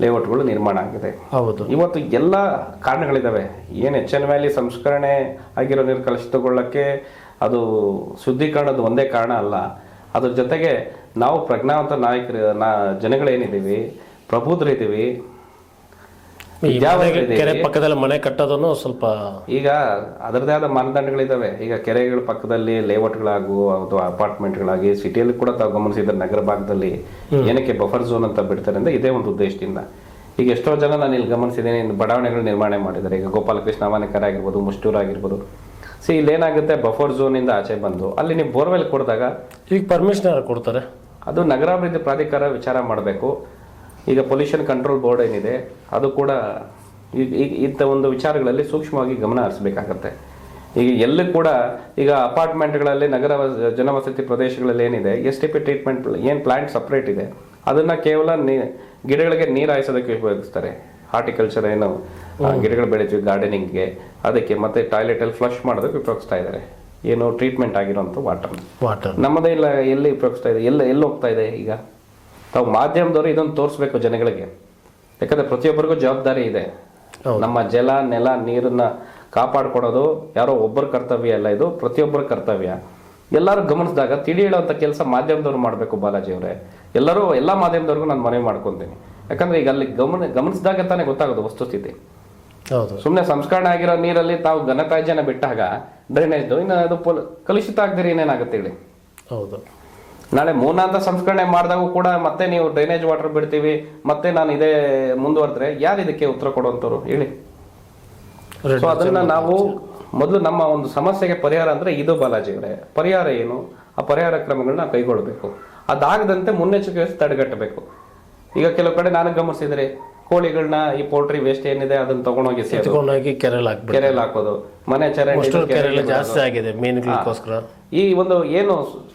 ಲೇಔಟ್ಗಳು ನಿರ್ಮಾಣ ಆಗಿದೆ. ಹೌದು, ಇವತ್ತು ಎಲ್ಲ ಕಾರಣಗಳಿದ್ದಾವೆ. ಏನು HN ವ್ಯಾಲಿ ಸಂಸ್ಕರಣೆ ಆಗಿರೋ ನೀರು ಕಲುಷಿತಗೊಳ್ಳಕ್ಕೆ ಅದು ಶುದ್ಧೀಕರಣದ ಒಂದೇ ಕಾರಣ ಅಲ್ಲ. ಅದ್ರ ಜೊತೆಗೆ ನಾವು ಪ್ರಜ್ಞಾವಂತ ನಾಯಕರು, ಜನಗಳೇನಿದ್ದೀವಿ, ಪ್ರಬುದ್ಧರಿದ್ದೀವಿ, ಕೆರೆ ಪಕ್ಕದಲ್ಲಿ ಮನೆ ಕಟ್ಟೋದನ್ನು ಸ್ವಲ್ಪ ಈಗ ಅದರದೇ ಆದ ಮಾನದಂಡಗಳಿದ್ದಾವೆ. ಈಗ ಕೆರೆಗಳ ಪಕ್ಕದಲ್ಲಿ ಲೇಔಟ್ಗಳಾಗು ಅಥವಾ ಅಪಾರ್ಟ್ಮೆಂಟ್ಗಳಾಗಿ ಸಿಟಿಯಲ್ಲಿ ಕೂಡ ತಾವು ಗಮನಿಸಿದ್ರೆ ನಗರ ಭಾಗದಲ್ಲಿ ಏನಕ್ಕೆ ಬಫರ್ ಝೋನ್ ಅಂತ ಬಿಡ್ತಾರೆ ಅಂದ್ರೆ ಇದೇ ಒಂದು ಉದ್ದೇಶದಿಂದ. ಈಗ ಎಷ್ಟೋ ಜನ ನಾನು ಇಲ್ಲಿ ಗಮನಿಸಿದ್ದೀನಿ, ಬಡಾವಣೆಗಳು ನಿರ್ಮಾಣ ಮಾಡಿದ್ದಾರೆ. ಈಗ ಗೋಪಾಲಕೃಷ್ಣ ಅಮಾನಿ ಕೆರೆ ಆಗಿರ್ಬೋದು, ಮುಷ್ಟೂರು ಆಗಿರ್ಬೋದು. ಇಲ್ಲಿ ಏನಾಗುತ್ತೆ, ಬಫರ್ ಝೋನಿಂದ ಆಚೆ ಬಂದು ಅಲ್ಲಿ ನೀವು ಬೋರ್ವೆಲ್ ಕೊಡಿದಾಗ ಈಗ ಪರ್ಮಿಷನ್ ಯಾರು ಕೊಡ್ತಾರೆ? ಅದು ನಗರಾಭಿವೃದ್ಧಿ ಪ್ರಾಧಿಕಾರ ವಿಚಾರ ಮಾಡಬೇಕು. ಈಗ ಪೊಲ್ಯೂಷನ್ ಕಂಟ್ರೋಲ್ ಬೋರ್ಡ್ ಏನಿದೆ ಅದು ಕೂಡ ಇಂಥ ಒಂದು ವಿಚಾರಗಳಲ್ಲಿ ಸೂಕ್ಷ್ಮವಾಗಿ ಗಮನ ಹರಿಸಬೇಕಾಗತ್ತೆ. ಈಗ ಎಲ್ಲೂ ಕೂಡ ಈಗ ಅಪಾರ್ಟ್ಮೆಂಟ್ಗಳಲ್ಲಿ, ನಗರ ಜನವಸತಿ ಪ್ರದೇಶಗಳಲ್ಲಿ ಏನಿದೆ, STP ಟ್ರೀಟ್ಮೆಂಟ್ ಏನು ಪ್ಲಾಂಟ್ ಸಪ್ರೇಟ್ ಇದೆ, ಅದನ್ನು ಕೇವಲ ಗಿಡಗಳಿಗೆ ನೀರು ಹಾಯಿಸೋದಕ್ಕೆ ಉಪಯೋಗಿಸ್ತಾರೆ. ಹಾರ್ಟಿಕಲ್ಚರ್ ಏನು ಗಿಡಗಳು ಬೆಳಿತೀವಿ ಗಾರ್ಡನಿಂಗ್ಗೆ, ಅದಕ್ಕೆ ಮತ್ತೆ ಟಾಯ್ಲೆಟಲ್ಲಿ ಫ್ಲಶ್ ಮಾಡೋದಕ್ಕೆ ಉಪಯೋಗಿಸ್ತಾ ಇದ್ದಾರೆ. ಏನು ಟ್ರೀಟ್ಮೆಂಟ್ ಆಗಿರೋಂಥ ವಾಟರ್ ನಮ್ಮದೇ ಇಲ್ಲ, ಎಲ್ಲಿ ಉಪಯೋಗಿಸ್ತಾ ಇದೆ, ಎಲ್ಲಿ ಹೋಗ್ತಾ ಇದೆ? ಈಗ ತಾವು ಮಾಧ್ಯಮದವರು ಇದನ್ನು ತೋರಿಸ್ಬೇಕು ಜನಗಳಿಗೆ. ಯಾಕಂದ್ರೆ ಪ್ರತಿಯೊಬ್ಬರಿಗೂ ಜವಾಬ್ದಾರಿ ಇದೆ. ನಮ್ಮ ಜಲ, ನೆಲ, ನೀರನ್ನ ಕಾಪಾಡ್ಕೊಡೋದು ಯಾರೋ ಒಬ್ಬರ ಕರ್ತವ್ಯ ಅಲ್ಲ, ಇದು ಪ್ರತಿಯೊಬ್ಬರ ಕರ್ತವ್ಯ. ಎಲ್ಲರೂ ಗಮನಿಸಿದಾಗ ತಿಳಿ ಹೇಳುವಂಥ ಕೆಲಸ ಮಾಧ್ಯಮದವ್ರು ಮಾಡಬೇಕು ಬಾಲಾಜಿ ಅವರೇ. ಎಲ್ಲ ಮಾಧ್ಯಮದವ್ರಿಗೂ ನಾನು ಮನವಿ ಮಾಡ್ಕೊತೀನಿ. ಯಾಕಂದ್ರೆ ಈಗ ಅಲ್ಲಿ ಗಮನಿಸಿದಾಗ ತಾನೇ ಗೊತ್ತಾಗೋದು ವಸ್ತುಸ್ಥಿತಿ. ಸುಮ್ಮನೆ ಸಂಸ್ಕರಣೆ ಆಗಿರೋ ನೀರಲ್ಲಿ ತಾವು ಘನತ್ಯಾಜ್ಯನ ಬಿಟ್ಟಾಗ ಡ್ರೈನೇಜ್ದು ಇನ್ನು ಅದು ಕಲುಷಿತ ಆಗದಿರಿ ಏನೇನಾಗುತ್ತೆ ಹೇಳಿ. ಹೌದು, ನಾಳೆ ಮೂರ್ನಾಂತ ಸಂಸ್ಕರಣೆ ಮಾಡಿದಾಗೂ ಕೂಡ ಮತ್ತೆ ನೀವು ಡ್ರೈನೇಜ್ ವಾಟರ್ ಬಿಡ್ತೀವಿ, ಮತ್ತೆ ನಾನು ಇದೇ ಮುಂದುವರೆದ್ರೆ ಯಾರು ಇದಕ್ಕೆ ಉತ್ತರ ಕೊಡುವಂಥವ್ರು ಹೇಳಿ? ಸೊ ಅದನ್ನ ನಾವು ಮೊದಲು ನಮ್ಮ ಒಂದು ಸಮಸ್ಯೆಗೆ ಪರಿಹಾರ ಅಂದ್ರೆ ಇದು ಬಾಲಾಜಿ ಅವರೇ, ಪರಿಹಾರ ಏನು, ಆ ಪರಿಹಾರ ಕ್ರಮಗಳನ್ನ ಕೈಗೊಳ್ಳಬೇಕು. ಅದಾಗದಂತೆ ಮುನ್ನೆಚ್ಚರಿಕೆ ತಡೆಗಟ್ಟಬೇಕು. ಈಗ ಕೆಲವು ಕಡೆ ನಾನು ಗಮನಿಸಿದ್ರೆ ಕೋಳಿಗಳನ್ನ ಈ ಪೋಲ್ಟ್ರಿ ವೇಸ್ಟ್ ಏನಿದೆ ಅದನ್ನ ತಗೊಂಡೋಗಿ ಕೆರೆಯಲ್ಲಿ ಹಾಕೋದು, ಮನೆ ಚರಂಡಿ ಜಾಸ್ತಿ ಆಗಿದೆ ಮೀನುಗಳಿಗೋಸ್ಕರ. ಈ ಒಂದು ಏನು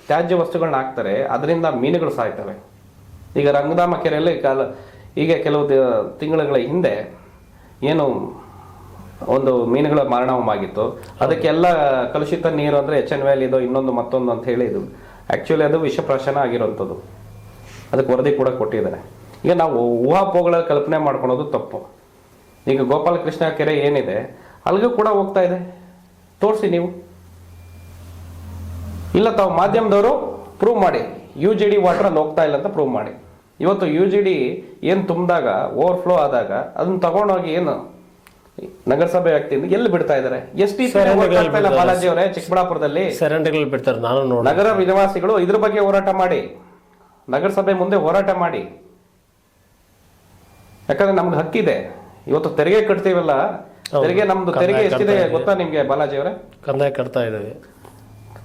ತ್ಯಾಜ್ಯ ವಸ್ತುಗಳನ್ನ ಹಾಕ್ತಾರೆ ಅದರಿಂದ ಮೀನುಗಳು ಸಾಯ್ತವೆ. ಈಗ ರಂಗಧಾಮ ಕೆರೆಯಲ್ಲಿ ಈಗ ಕೆಲವು ತಿಂಗಳ ಹಿಂದೆ ಏನು ಒಂದು ಮೀನುಗಳ ಮಾರಣವಾಗಿತ್ತು. ಅದಕ್ಕೆಲ್ಲ ಕಲುಷಿತ ನೀರು ಅಂದ್ರೆ HN ಇದು ಇನ್ನೊಂದು ಮತ್ತೊಂದು ಅಂತ ಹೇಳಿದ್ರು. ಆಕ್ಚುಲಿ ಅದು ವಿಷಪ್ರಾಶನ ಆಗಿರುವಂಥದ್ದು. ಅದಕ್ಕೆ ವರದಿ ಕೂಡ ಕೊಟ್ಟಿದ್ದಾರೆ. ಈಗ ನಾವು ಊಹಾಪೋಹಗಳ ಕಲ್ಪನೆ ಮಾಡ್ಕೊಳೋದು ತಪ್ಪು. ಈಗ ಗೋಪಾಲಕೃಷ್ಣ ಕೆರೆ ಏನಿದೆ ಅಲ್ಲಿಗೂ ಕೂಡ ಹೋಗ್ತಾ ಇದೆ, ತೋರಿಸಿ ನೀವು. ಇಲ್ಲ ತಾವು ಮಾಧ್ಯಮದವರು ಪ್ರೂವ್ ಮಾಡಿ, UGD ವಾಟರ್ ಅಲ್ಲಿ ಹೋಗ್ತಾ ಇಲ್ಲ ಅಂತ ಪ್ರೂವ್ ಮಾಡಿ. ಇವತ್ತು UGD ಏನು ತುಂಬಿದಾಗ ಓವರ್ಫ್ಲೋ ಆದಾಗ ಅದನ್ನ ತಗೊಂಡೋಗಿ ಏನು ನಗರಸಭೆ ವ್ಯಾಪ್ತಿಯಿಂದ ಎಲ್ಲಿ ಬಿಡ್ತಾ ಇದ್ದಾರೆ? ಬಾಲಾಜಿ ಅವರೇ, ಚಿಕ್ಕಬಳ್ಳಾಪುರದಲ್ಲಿ ಚರಂಡಿಗಳು ಬಿಡ್ತಾರೆ. ನಾನು ನಗರ ನಿವಾಸಿಗಳು ಇದ್ರ ಬಗ್ಗೆ ಹೋರಾಟ ಮಾಡಿ, ನಗರಸಭೆ ಮುಂದೆ ಹೋರಾಟ ಮಾಡಿ. ಯಾಕಂದ್ರೆ ನಮ್ದು ಹಕ್ಕಿದೆ. ಇವತ್ತು ತೆರಿಗೆ ಕಟ್ತೀವಲ್ಲ, ತೆರಿಗೆ ನಮ್ದು ತೆರಿಗೆ ಎಷ್ಟಿದೆ ಗೊತ್ತಾ ನಿಮ್ಗೆ ಬಾಲಾಜಿ ಅವರೇ? ಕಂದಾಯ ಕಟ್ತಾ ಇದ್ದೇವೆ,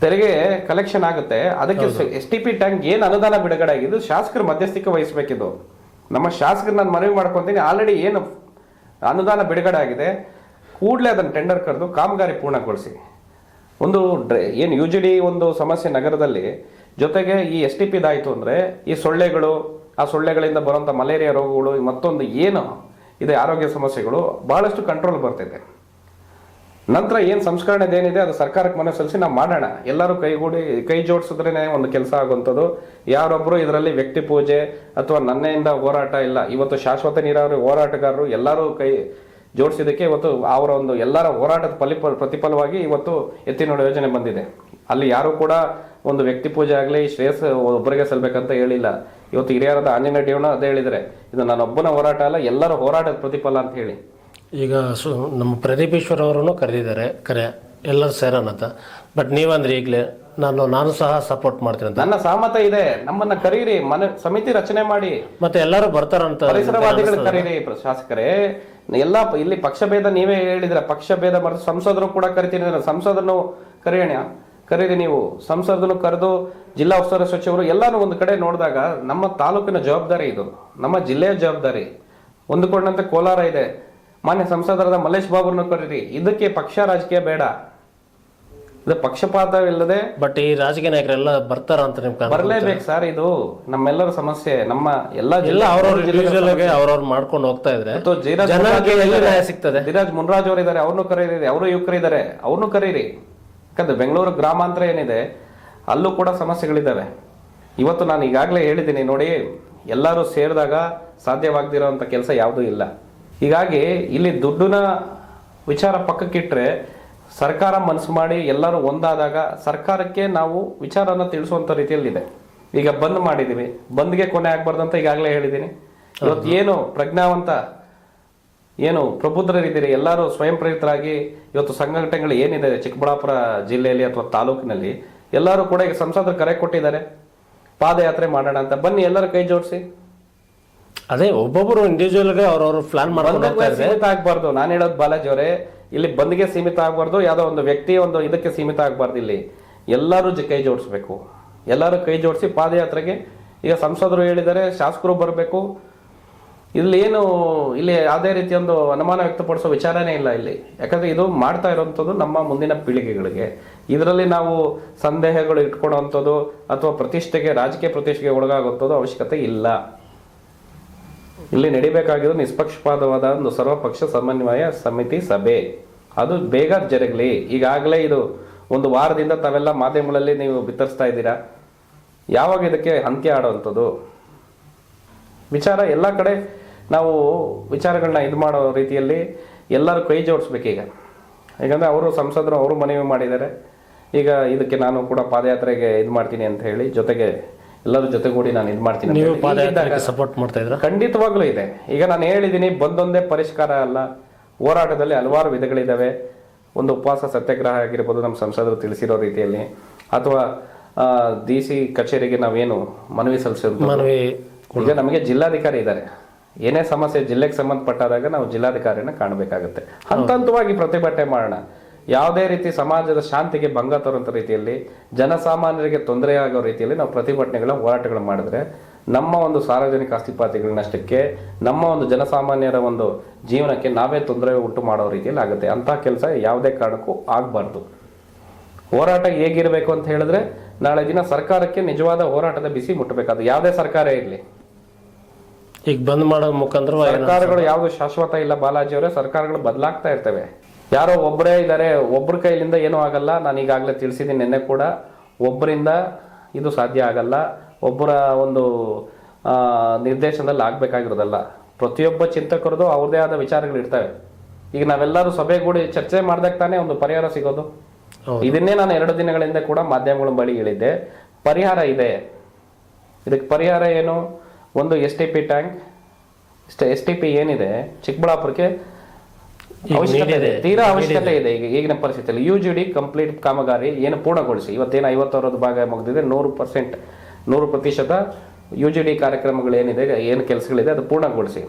ತೆರಿಗೆ ಕಲೆಕ್ಷನ್ ಆಗುತ್ತೆ. ಅದಕ್ಕೆ STP ಟ್ಯಾಂಕ್ ಏನ್ ಅನುದಾನ ಬಿಡುಗಡೆ ಆಗಿದ್ದು ಶಾಸಕರು ಮಧ್ಯಸ್ಥಿಕೆ ವಹಿಸಬೇಕಿದ್ದು. ನಮ್ಮ ಶಾಸಕರು ನಾನು ಮನವಿ ಮಾಡ್ಕೊಂತೀನಿ, ಆಲ್ರೆಡಿ ಏನು ಅನುದಾನ ಬಿಡುಗಡೆ ಆಗಿದೆ ಕೂಡಲೇ ಅದನ್ನು ಟೆಂಡರ್ ಕರೆದು ಕಾಮಗಾರಿ ಪೂರ್ಣಗೊಳಿಸಿ. ಒಂದು ಏನು UGD ಒಂದು ಸಮಸ್ಯೆ ನಗರದಲ್ಲಿ, ಜೊತೆಗೆ ಈ STP ದಾಯಿತು ಅಂದ್ರೆ ಈ ಸೊಳ್ಳೆಗಳು, ಆ ಸೊಳ್ಳೆಗಳಿಂದ ಬರುವಂಥ ಮಲೇರಿಯಾ ರೋಗಗಳು, ಮತ್ತೊಂದು ಏನು ಇದೆ ಆರೋಗ್ಯ ಸಮಸ್ಯೆಗಳು ಬಹಳಷ್ಟು ಕಂಟ್ರೋಲ್ ಬರ್ತಿದೆ. ನಂತರ ಏನು ಸಂಸ್ಕರಣೆದೇನಿದೆ ಅದು ಸರ್ಕಾರಕ್ಕೆ ಮನವಿ ಸಲ್ಲಿಸಿ ನಾವು ಮಾಡೋಣ. ಎಲ್ಲರೂ ಕೈ ಜೋಡಿಸಿದ್ರೇನೆ ಒಂದು ಕೆಲಸ ಆಗುವಂಥದ್ದು. ಯಾರೊಬ್ಬರು ಇದರಲ್ಲಿ ವ್ಯಕ್ತಿ ಪೂಜೆ ಅಥವಾ ನನ್ನೆಯಿಂದ ಹೋರಾಟ ಇಲ್ಲ. ಇವತ್ತು ಶಾಶ್ವತ ನೀರಾವರಿ ಹೋರಾಟಗಾರರು ಎಲ್ಲರೂ ಕೈ ಜೋಡಿಸಿದಕ್ಕೆ ಇವತ್ತು ಅವರ ಒಂದು ಎಲ್ಲರ ಹೋರಾಟದ ಪ್ರತಿಫಲವಾಗಿ ಇವತ್ತು ಎತ್ತಿನೋಡು ಯೋಜನೆ ಬಂದಿದೆ. ಅಲ್ಲಿ ಯಾರು ಕೂಡ ಒಂದು ವ್ಯಕ್ತಿ ಪೂಜೆ ಆಗಲಿ ಶ್ರೇಯಸ್ ಒಬ್ಬರಿಗೆ ಸಲ್ಬೇಕಂತ ಹೇಳಿಲ್ಲ. ಇವತ್ತು ಹಿರಿಯರಾದ ಆಂಜನೇಯ ಡಿಯವನ ಅದೇ ಹೇಳಿದರೆ, ಇದು ನಾನೊಬ್ಬನ ಹೋರಾಟ ಅಲ್ಲ, ಎಲ್ಲರ ಹೋರಾಟದ ಪ್ರತಿಫಲ ಅಂತ ಹೇಳಿ. ಈಗ ನಮ್ಮ ಪ್ರದೀಪೇಶ್ವರ್ ಅವರನ್ನು ಕರೆದಿದ್ದಾರೆ, ಎಲ್ಲರೂ ಸೇರೋಣ ಅಂತ. ಬಟ್ ನೀವಂದ್ರೆ ಈಗಲೇ ನಾನು ಸಹ ಸಪೋರ್ಟ್ ಮಾಡ್ತೀನಿ ಅಂತ. ನನ್ನ ಸಹಮತ ಇದೆ. ನಮ್ಮನ್ನ ಕರೀರಿ, ಸಮಿತಿ ರಚನೆ ಮಾಡಿ, ಮತ್ತೆ ಎಲ್ಲರೂ ಬರ್ತಾರಂತ. ಪರಿಸರವಾದಿಗಳು ಕರೀರಿ. ಶಾಸಕರೇ ಎಲ್ಲ ಇಲ್ಲಿ ಪಕ್ಷ ಭೇದ ನೀವೇ ಹೇಳಿದ್ರೆ, ಪಕ್ಷ ಭೇದ ಮರೆತು ಸಂಸದರು ಕೂಡ ಕರಿತೀನಿ. ಸಂಸದನ್ನು ಕರೀರಿ ನೀವು. ಸಂಸದನ್ನು ಕರೆದು ಜಿಲ್ಲಾ ಉಸ್ತುವಾರಿ ಸಚಿವರು ಎಲ್ಲಾನು ಒಂದು ಕಡೆ ನೋಡಿದಾಗ ನಮ್ಮ ತಾಲೂಕಿನ ಜವಾಬ್ದಾರಿ ಇದು, ನಮ್ಮ ಜಿಲ್ಲೆಯ ಜವಾಬ್ದಾರಿ. ಹೊಂದಿಕೊಂಡಂತೆ ಕೋಲಾರ ಇದೆ, ಮಾನ್ಯ ಸಂಸದರಾದ ಮಲ್ಲೇಶ್ ಬಾಬುರನ್ನು ಕರೀರಿ. ಇದಕ್ಕೆ ಪಕ್ಷ ರಾಜಕೀಯ ಬೇಡ, ಇದು ಪಕ್ಷಪಾತವಿಲ್ಲದೆ. ಬಟ್ ಈ ರಾಜಕೀಯ ನಾಯಕರೆಲ್ಲ ಬರ್ತಾರ ಅಂತ ನಿಮ್ಗೆ ಬರ್ಲೇಬೇಕು ಸರ್. ಇದು ನಮ್ಮೆಲ್ಲರ ಸಮಸ್ಯೆ. ನಮ್ಮ ಅವ್ರವ್ರು ಮಾಡ್ಕೊಂಡು ಹೋಗ್ತಾ ಇದ್ರೆ ಸಿಗ್ತದೆ. ಧೀರಾಜ್ ಮುನ್ರಾಜ್ ಅವರು ಇದ್ದಾರೆ, ಅವ್ರನ್ನು ಕರೀರಿ. ಅವರು ಯುವಕರಿದ್ದಾರೆ, ಅವ್ರನ್ನು ಕರೀರಿ. ಯಾಕಂದ್ರೆ ಬೆಂಗಳೂರು ಗ್ರಾಮಾಂತರ ಏನಿದೆ ಅಲ್ಲೂ ಕೂಡ ಸಮಸ್ಯೆಗಳಿದ್ದಾವೆ. ಇವತ್ತು ನಾನು ಈಗಾಗಲೇ ಹೇಳಿದ್ದೀನಿ ನೋಡಿ, ಎಲ್ಲರೂ ಸೇರಿದಾಗ ಸಾಧ್ಯವಾಗದಿರೋಂಥ ಕೆಲಸ ಯಾವುದೂ ಇಲ್ಲ. ಹೀಗಾಗಿ ಇಲ್ಲಿ ದುಡ್ಡಿನ ವಿಚಾರ ಪಕ್ಕಕ್ಕಿಟ್ರೆ ಸರ್ಕಾರ ಮನಸ್ಸು ಮಾಡಿ ಎಲ್ಲರೂ ಒಂದಾದಾಗ ಸರ್ಕಾರಕ್ಕೆ ನಾವು ವಿಚಾರನ ತಿಳಿಸುವಂಥ ರೀತಿಯಲ್ಲಿದೆ. ಈಗ ಬಂದ್ ಮಾಡಿದ್ದೀವಿ, ಬಂದ್ಗೆ ಕೊನೆ ಆಗ್ಬಾರ್ದು ಅಂತ ಈಗಾಗಲೇ ಹೇಳಿದ್ದೀನಿ. ಇವತ್ತು ಏನು ಪ್ರಜ್ಞಾವಂತ ಏನು ಪ್ರಬುದ್ಧರಿದ್ದೀರಿ, ಎಲ್ಲರೂ ಸ್ವಯಂ ಪ್ರೇರಿತರಾಗಿ ಇವತ್ತು ಸಂಘಟನೆಗಳು ಏನಿದೆ ಚಿಕ್ಕಬಳ್ಳಾಪುರ ಜಿಲ್ಲೆಯಲ್ಲಿ ಅಥವಾ ತಾಲೂಕಿನಲ್ಲಿ ಎಲ್ಲರೂ ಕೂಡ ಈಗ ಸಂಸದರು ಕರೆ ಕೊಟ್ಟಿದ್ದಾರೆ, ಪಾದಯಾತ್ರೆ ಮಾಡೋಣ ಅಂತ. ಬನ್ನಿ ಎಲ್ಲರೂ ಕೈ ಜೋಡಿಸಿ. ಅದೇ ಒಬ್ಬೊಬ್ಬರು ಇಂಡಿವಿಜುವಲ್ ಗೆ ಅವ್ರವ್ರು ಪ್ಲಾನ್ ಮಾಡ್ಕೊಂಡು ಸೀಮಿತ ಆಗ್ಬಾರ್ದು. ನಾನು ಹೇಳೋದು ಬಾಲಾಜಿ ಅವರೇ, ಇಲ್ಲಿ ಬಂದ್ಗೆ ಸೀಮಿತ ಆಗ್ಬಾರ್ದು, ಯಾವುದೋ ಒಂದು ವ್ಯಕ್ತಿ ಒಂದು ಇದಕ್ಕೆ ಸೀಮಿತ ಆಗ್ಬಾರ್ದು. ಇಲ್ಲಿ ಎಲ್ಲರೂ ಕೈ ಜೋಡಿಸ್ಬೇಕು. ಎಲ್ಲರೂ ಕೈ ಜೋಡಿಸಿ ಪಾದಯಾತ್ರೆಗೆ. ಈಗ ಸಂಸದರು ಹೇಳಿದ್ದಾರೆ, ಶಾಸಕರು ಬರಬೇಕು. ಇಲ್ಲಿ ಯಾವುದೇ ರೀತಿಯ ಒಂದು ಅನುಮಾನ ವ್ಯಕ್ತಪಡಿಸೋ ವಿಚಾರನೇ ಇಲ್ಲ ಇಲ್ಲಿ. ಯಾಕಂದ್ರೆ ಇದು ಮಾಡ್ತಾ ಇರುವಂಥದ್ದು ನಮ್ಮ ಮುಂದಿನ ಪೀಳಿಗೆಗಳಿಗೆ. ಇದರಲ್ಲಿ ನಾವು ಸಂದೇಹಗಳು ಇಟ್ಕೊಳ್ಳುವಂಥದ್ದು ಅಥವಾ ರಾಜಕೀಯ ಪ್ರತಿಷ್ಠೆಗೆ ಒಳಗಾಗುವಂಥದ್ದು ಅವಶ್ಯಕತೆ ಇಲ್ಲ. ಇಲ್ಲಿ ನಡಿಬೇಕಾಗಿದ್ದು ನಿಷ್ಪಕ್ಷಪಾತವಾದ ಒಂದು ಸರ್ವಪಕ್ಷ ಸಮನ್ವಯ ಸಮಿತಿ ಸಭೆ, ಅದು ಬೇಗ ಜರುಗಲಿ. ಈಗಾಗಲೇ ಇದು ಒಂದು ವಾರದಿಂದ ತಾವೆಲ್ಲ ಮಾಧ್ಯಮಗಳಲ್ಲಿ ನೀವು ಬಿತ್ತರಿಸ್ತಾ ಇದ್ದೀರಾ. ಯಾವಾಗ ಇದಕ್ಕೆ ಅಂತ್ಯ ಆಡುವಂಥದ್ದು ವಿಚಾರ? ಎಲ್ಲ ಕಡೆ ನಾವು ವಿಚಾರಗಳನ್ನ ಇದು ಮಾಡೋ ರೀತಿಯಲ್ಲಿ ಎಲ್ಲರೂ ಕೈ ಜೋಡಿಸ್ಬೇಕೀಗ. ಯಾಕಂದರೆ ಅವರು ಸಂಸದರು ಅವರು ಮನವಿ ಮಾಡಿದ್ದಾರೆ. ಈಗ ಇದಕ್ಕೆ ನಾನು ಕೂಡ ಪಾದಯಾತ್ರೆಗೆ ಇದು ಮಾಡ್ತೀನಿ ಅಂತ ಹೇಳಿ ಜೊತೆಗೆ ಎಲ್ಲರ ಜೊತೆಗೂಡಿ ನಾನು ಇದು ಮಾಡ್ತೀನಿ. ನೀವು ಪಾದಯಾತ್ರೆಗೆ ಸಪೋರ್ಟ್ ಮಾಡ್ತಾ ಇದ್ದೀರಾ? ಖಂಡಿತವಾಗ್ಲೂ ಇದೆ. ಈಗ ನಾನು ಹೇಳಿದ್ದೀನಿ, ಬಂದೊಂದೇ ಪರಿಷ್ಕಾರ ಅಲ್ಲ, ಹೋರಾಟದಲ್ಲಿ ಹಲವಾರು ವಿಧಗಳಿದ್ದಾವೆ. ಒಂದು ಉಪವಾಸ ಸತ್ಯಾಗ್ರಹ ಆಗಿರ್ಬೋದು, ನಮ್ಮ ಸಂಸದರು ತಿಳಿಸಿರೋ ರೀತಿಯಲ್ಲಿ, ಅಥವಾ ಡಿ ಸಿ ಕಚೇರಿಗೆ ನಾವೇನು ಮನವಿ ಸಲ್ಲಿಸಿದ್ರು, ಮನವಿ ಈಗ ನಮಗೆ ಜಿಲ್ಲಾಧಿಕಾರಿ ಇದ್ದಾರೆ. ಏನೇ ಸಮಸ್ಯೆ ಜಿಲ್ಲೆಗೆ ಸಂಬಂಧಪಟ್ಟಾದಾಗ ನಾವು ಜಿಲ್ಲಾಧಿಕಾರಿನ ಕಾಣಬೇಕಾಗುತ್ತೆ. ಹಂತ ಹಂತವಾಗಿ ಪ್ರತಿಭಟನೆ ಮಾಡೋಣ. ಯಾವುದೇ ರೀತಿ ಸಮಾಜದ ಶಾಂತಿಗೆ ಭಂಗ ತರುವಂಥ ರೀತಿಯಲ್ಲಿ, ಜನಸಾಮಾನ್ಯರಿಗೆ ತೊಂದರೆ ಆಗೋ ರೀತಿಯಲ್ಲಿ ನಾವು ಪ್ರತಿಭಟನೆಗಳ ಹೋರಾಟಗಳು ಮಾಡಿದ್ರೆ ನಮ್ಮ ಒಂದು ಸಾರ್ವಜನಿಕ ಆಸ್ತಿಪಾತಿಗಳ ನಷ್ಟಕ್ಕೆ, ನಮ್ಮ ಒಂದು ಜನಸಾಮಾನ್ಯರ ಒಂದು ಜೀವನಕ್ಕೆ ನಾವೇ ತೊಂದರೆ ಉಂಟು ಮಾಡೋ ರೀತಿಯಲ್ಲಿ ಆಗುತ್ತೆ. ಅಂಥ ಕೆಲಸ ಯಾವುದೇ ಕಾರಣಕ್ಕೂ ಆಗಬಾರ್ದು. ಹೋರಾಟ ಹೇಗಿರಬೇಕು ಅಂತ ಹೇಳಿದ್ರೆ, ನಾಳೆ ದಿನ ಸರ್ಕಾರಕ್ಕೆ ನಿಜವಾದ ಹೋರಾಟದ ಬಿಸಿ ಮುಟ್ಟಬೇಕಾದ ಯಾವುದೇ ಸರ್ಕಾರ ಇರಲಿ. ಈಗ ಬಂದ್ ಮಾಡೋ ಮುಖಾಂತರ ಸರ್ಕಾರಗಳು ಯಾವುದು ಶಾಶ್ವತ ಇಲ್ಲ ಬಾಲಾಜಿ ಅವರೇ. ಸರ್ಕಾರಗಳು ಬದಲಾಗ್ತಾ ಇರ್ತವೆ. ಯಾರೋ ಒಬ್ಬರೇ ಇದ್ದಾರೆ, ಒಬ್ಬರ ಕೈಲಿಂದ ಏನೂ ಆಗಲ್ಲ. ನಾನು ಈಗಾಗಲೇ ತಿಳಿಸಿದ್ದೀನಿ ನಿನ್ನೆ ಕೂಡ, ಒಬ್ಬರಿಂದ ಇದು ಸಾಧ್ಯ ಆಗಲ್ಲ. ಒಬ್ಬರ ಒಂದು ನಿರ್ದೇಶನದಲ್ಲಿ ಆಗಬೇಕಾಗಿರೋದಲ್ಲ. ಪ್ರತಿಯೊಬ್ಬ ಚಿಂತಕರದು ಅವ್ರದೇ ಆದ ವಿಚಾರಗಳು ಇರ್ತವೆ. ಈಗ ನಾವೆಲ್ಲರೂ ಸಭೆಗೂಡಿ ಚರ್ಚೆ ಮಾಡಿದಾಗ ತಾನೇ ಒಂದು ಪರಿಹಾರ ಸಿಗೋದು. ಇದನ್ನೇ ನಾನು 2 ದಿನಗಳಿಂದ ಕೂಡ ಮಾಧ್ಯಮಗಳ ಬಳಿ ಹೇಳಿದ್ದೆ. ಪರಿಹಾರ ಇದೆ. ಇದಕ್ಕೆ ಪರಿಹಾರ ಏನು? ಒಂದು STP ಟ್ಯಾಂಕ್, STP ಏನಿದೆ ಚಿಕ್ಕಬಳ್ಳಾಪುರಕ್ಕೆ ಅವಶ್ಯಕತೆ ಇದೆ, ತೀರಾ ಅವಶ್ಯಕತೆ ಇದೆ. ಈಗಿನ ಪರಿಸ್ಥಿತಿಯಲ್ಲಿ UGD ಕಂಪ್ಲೀಟ್ ಕಾಮಗಾರಿ ಏನು ಪೂರ್ಣಗೊಳಿಸಿ. ಇವತ್ತೇನು 50 ಭಾಗ ಮುಗಿದಿದೆ, 100% UGD ಕಾರ್ಯಕ್ರಮಗಳು ಏನಿದೆ, ಏನು ಕೆಲಸಗಳಿದೆ ಅದು ಪೂರ್ಣಗೊಳಿಸಿ.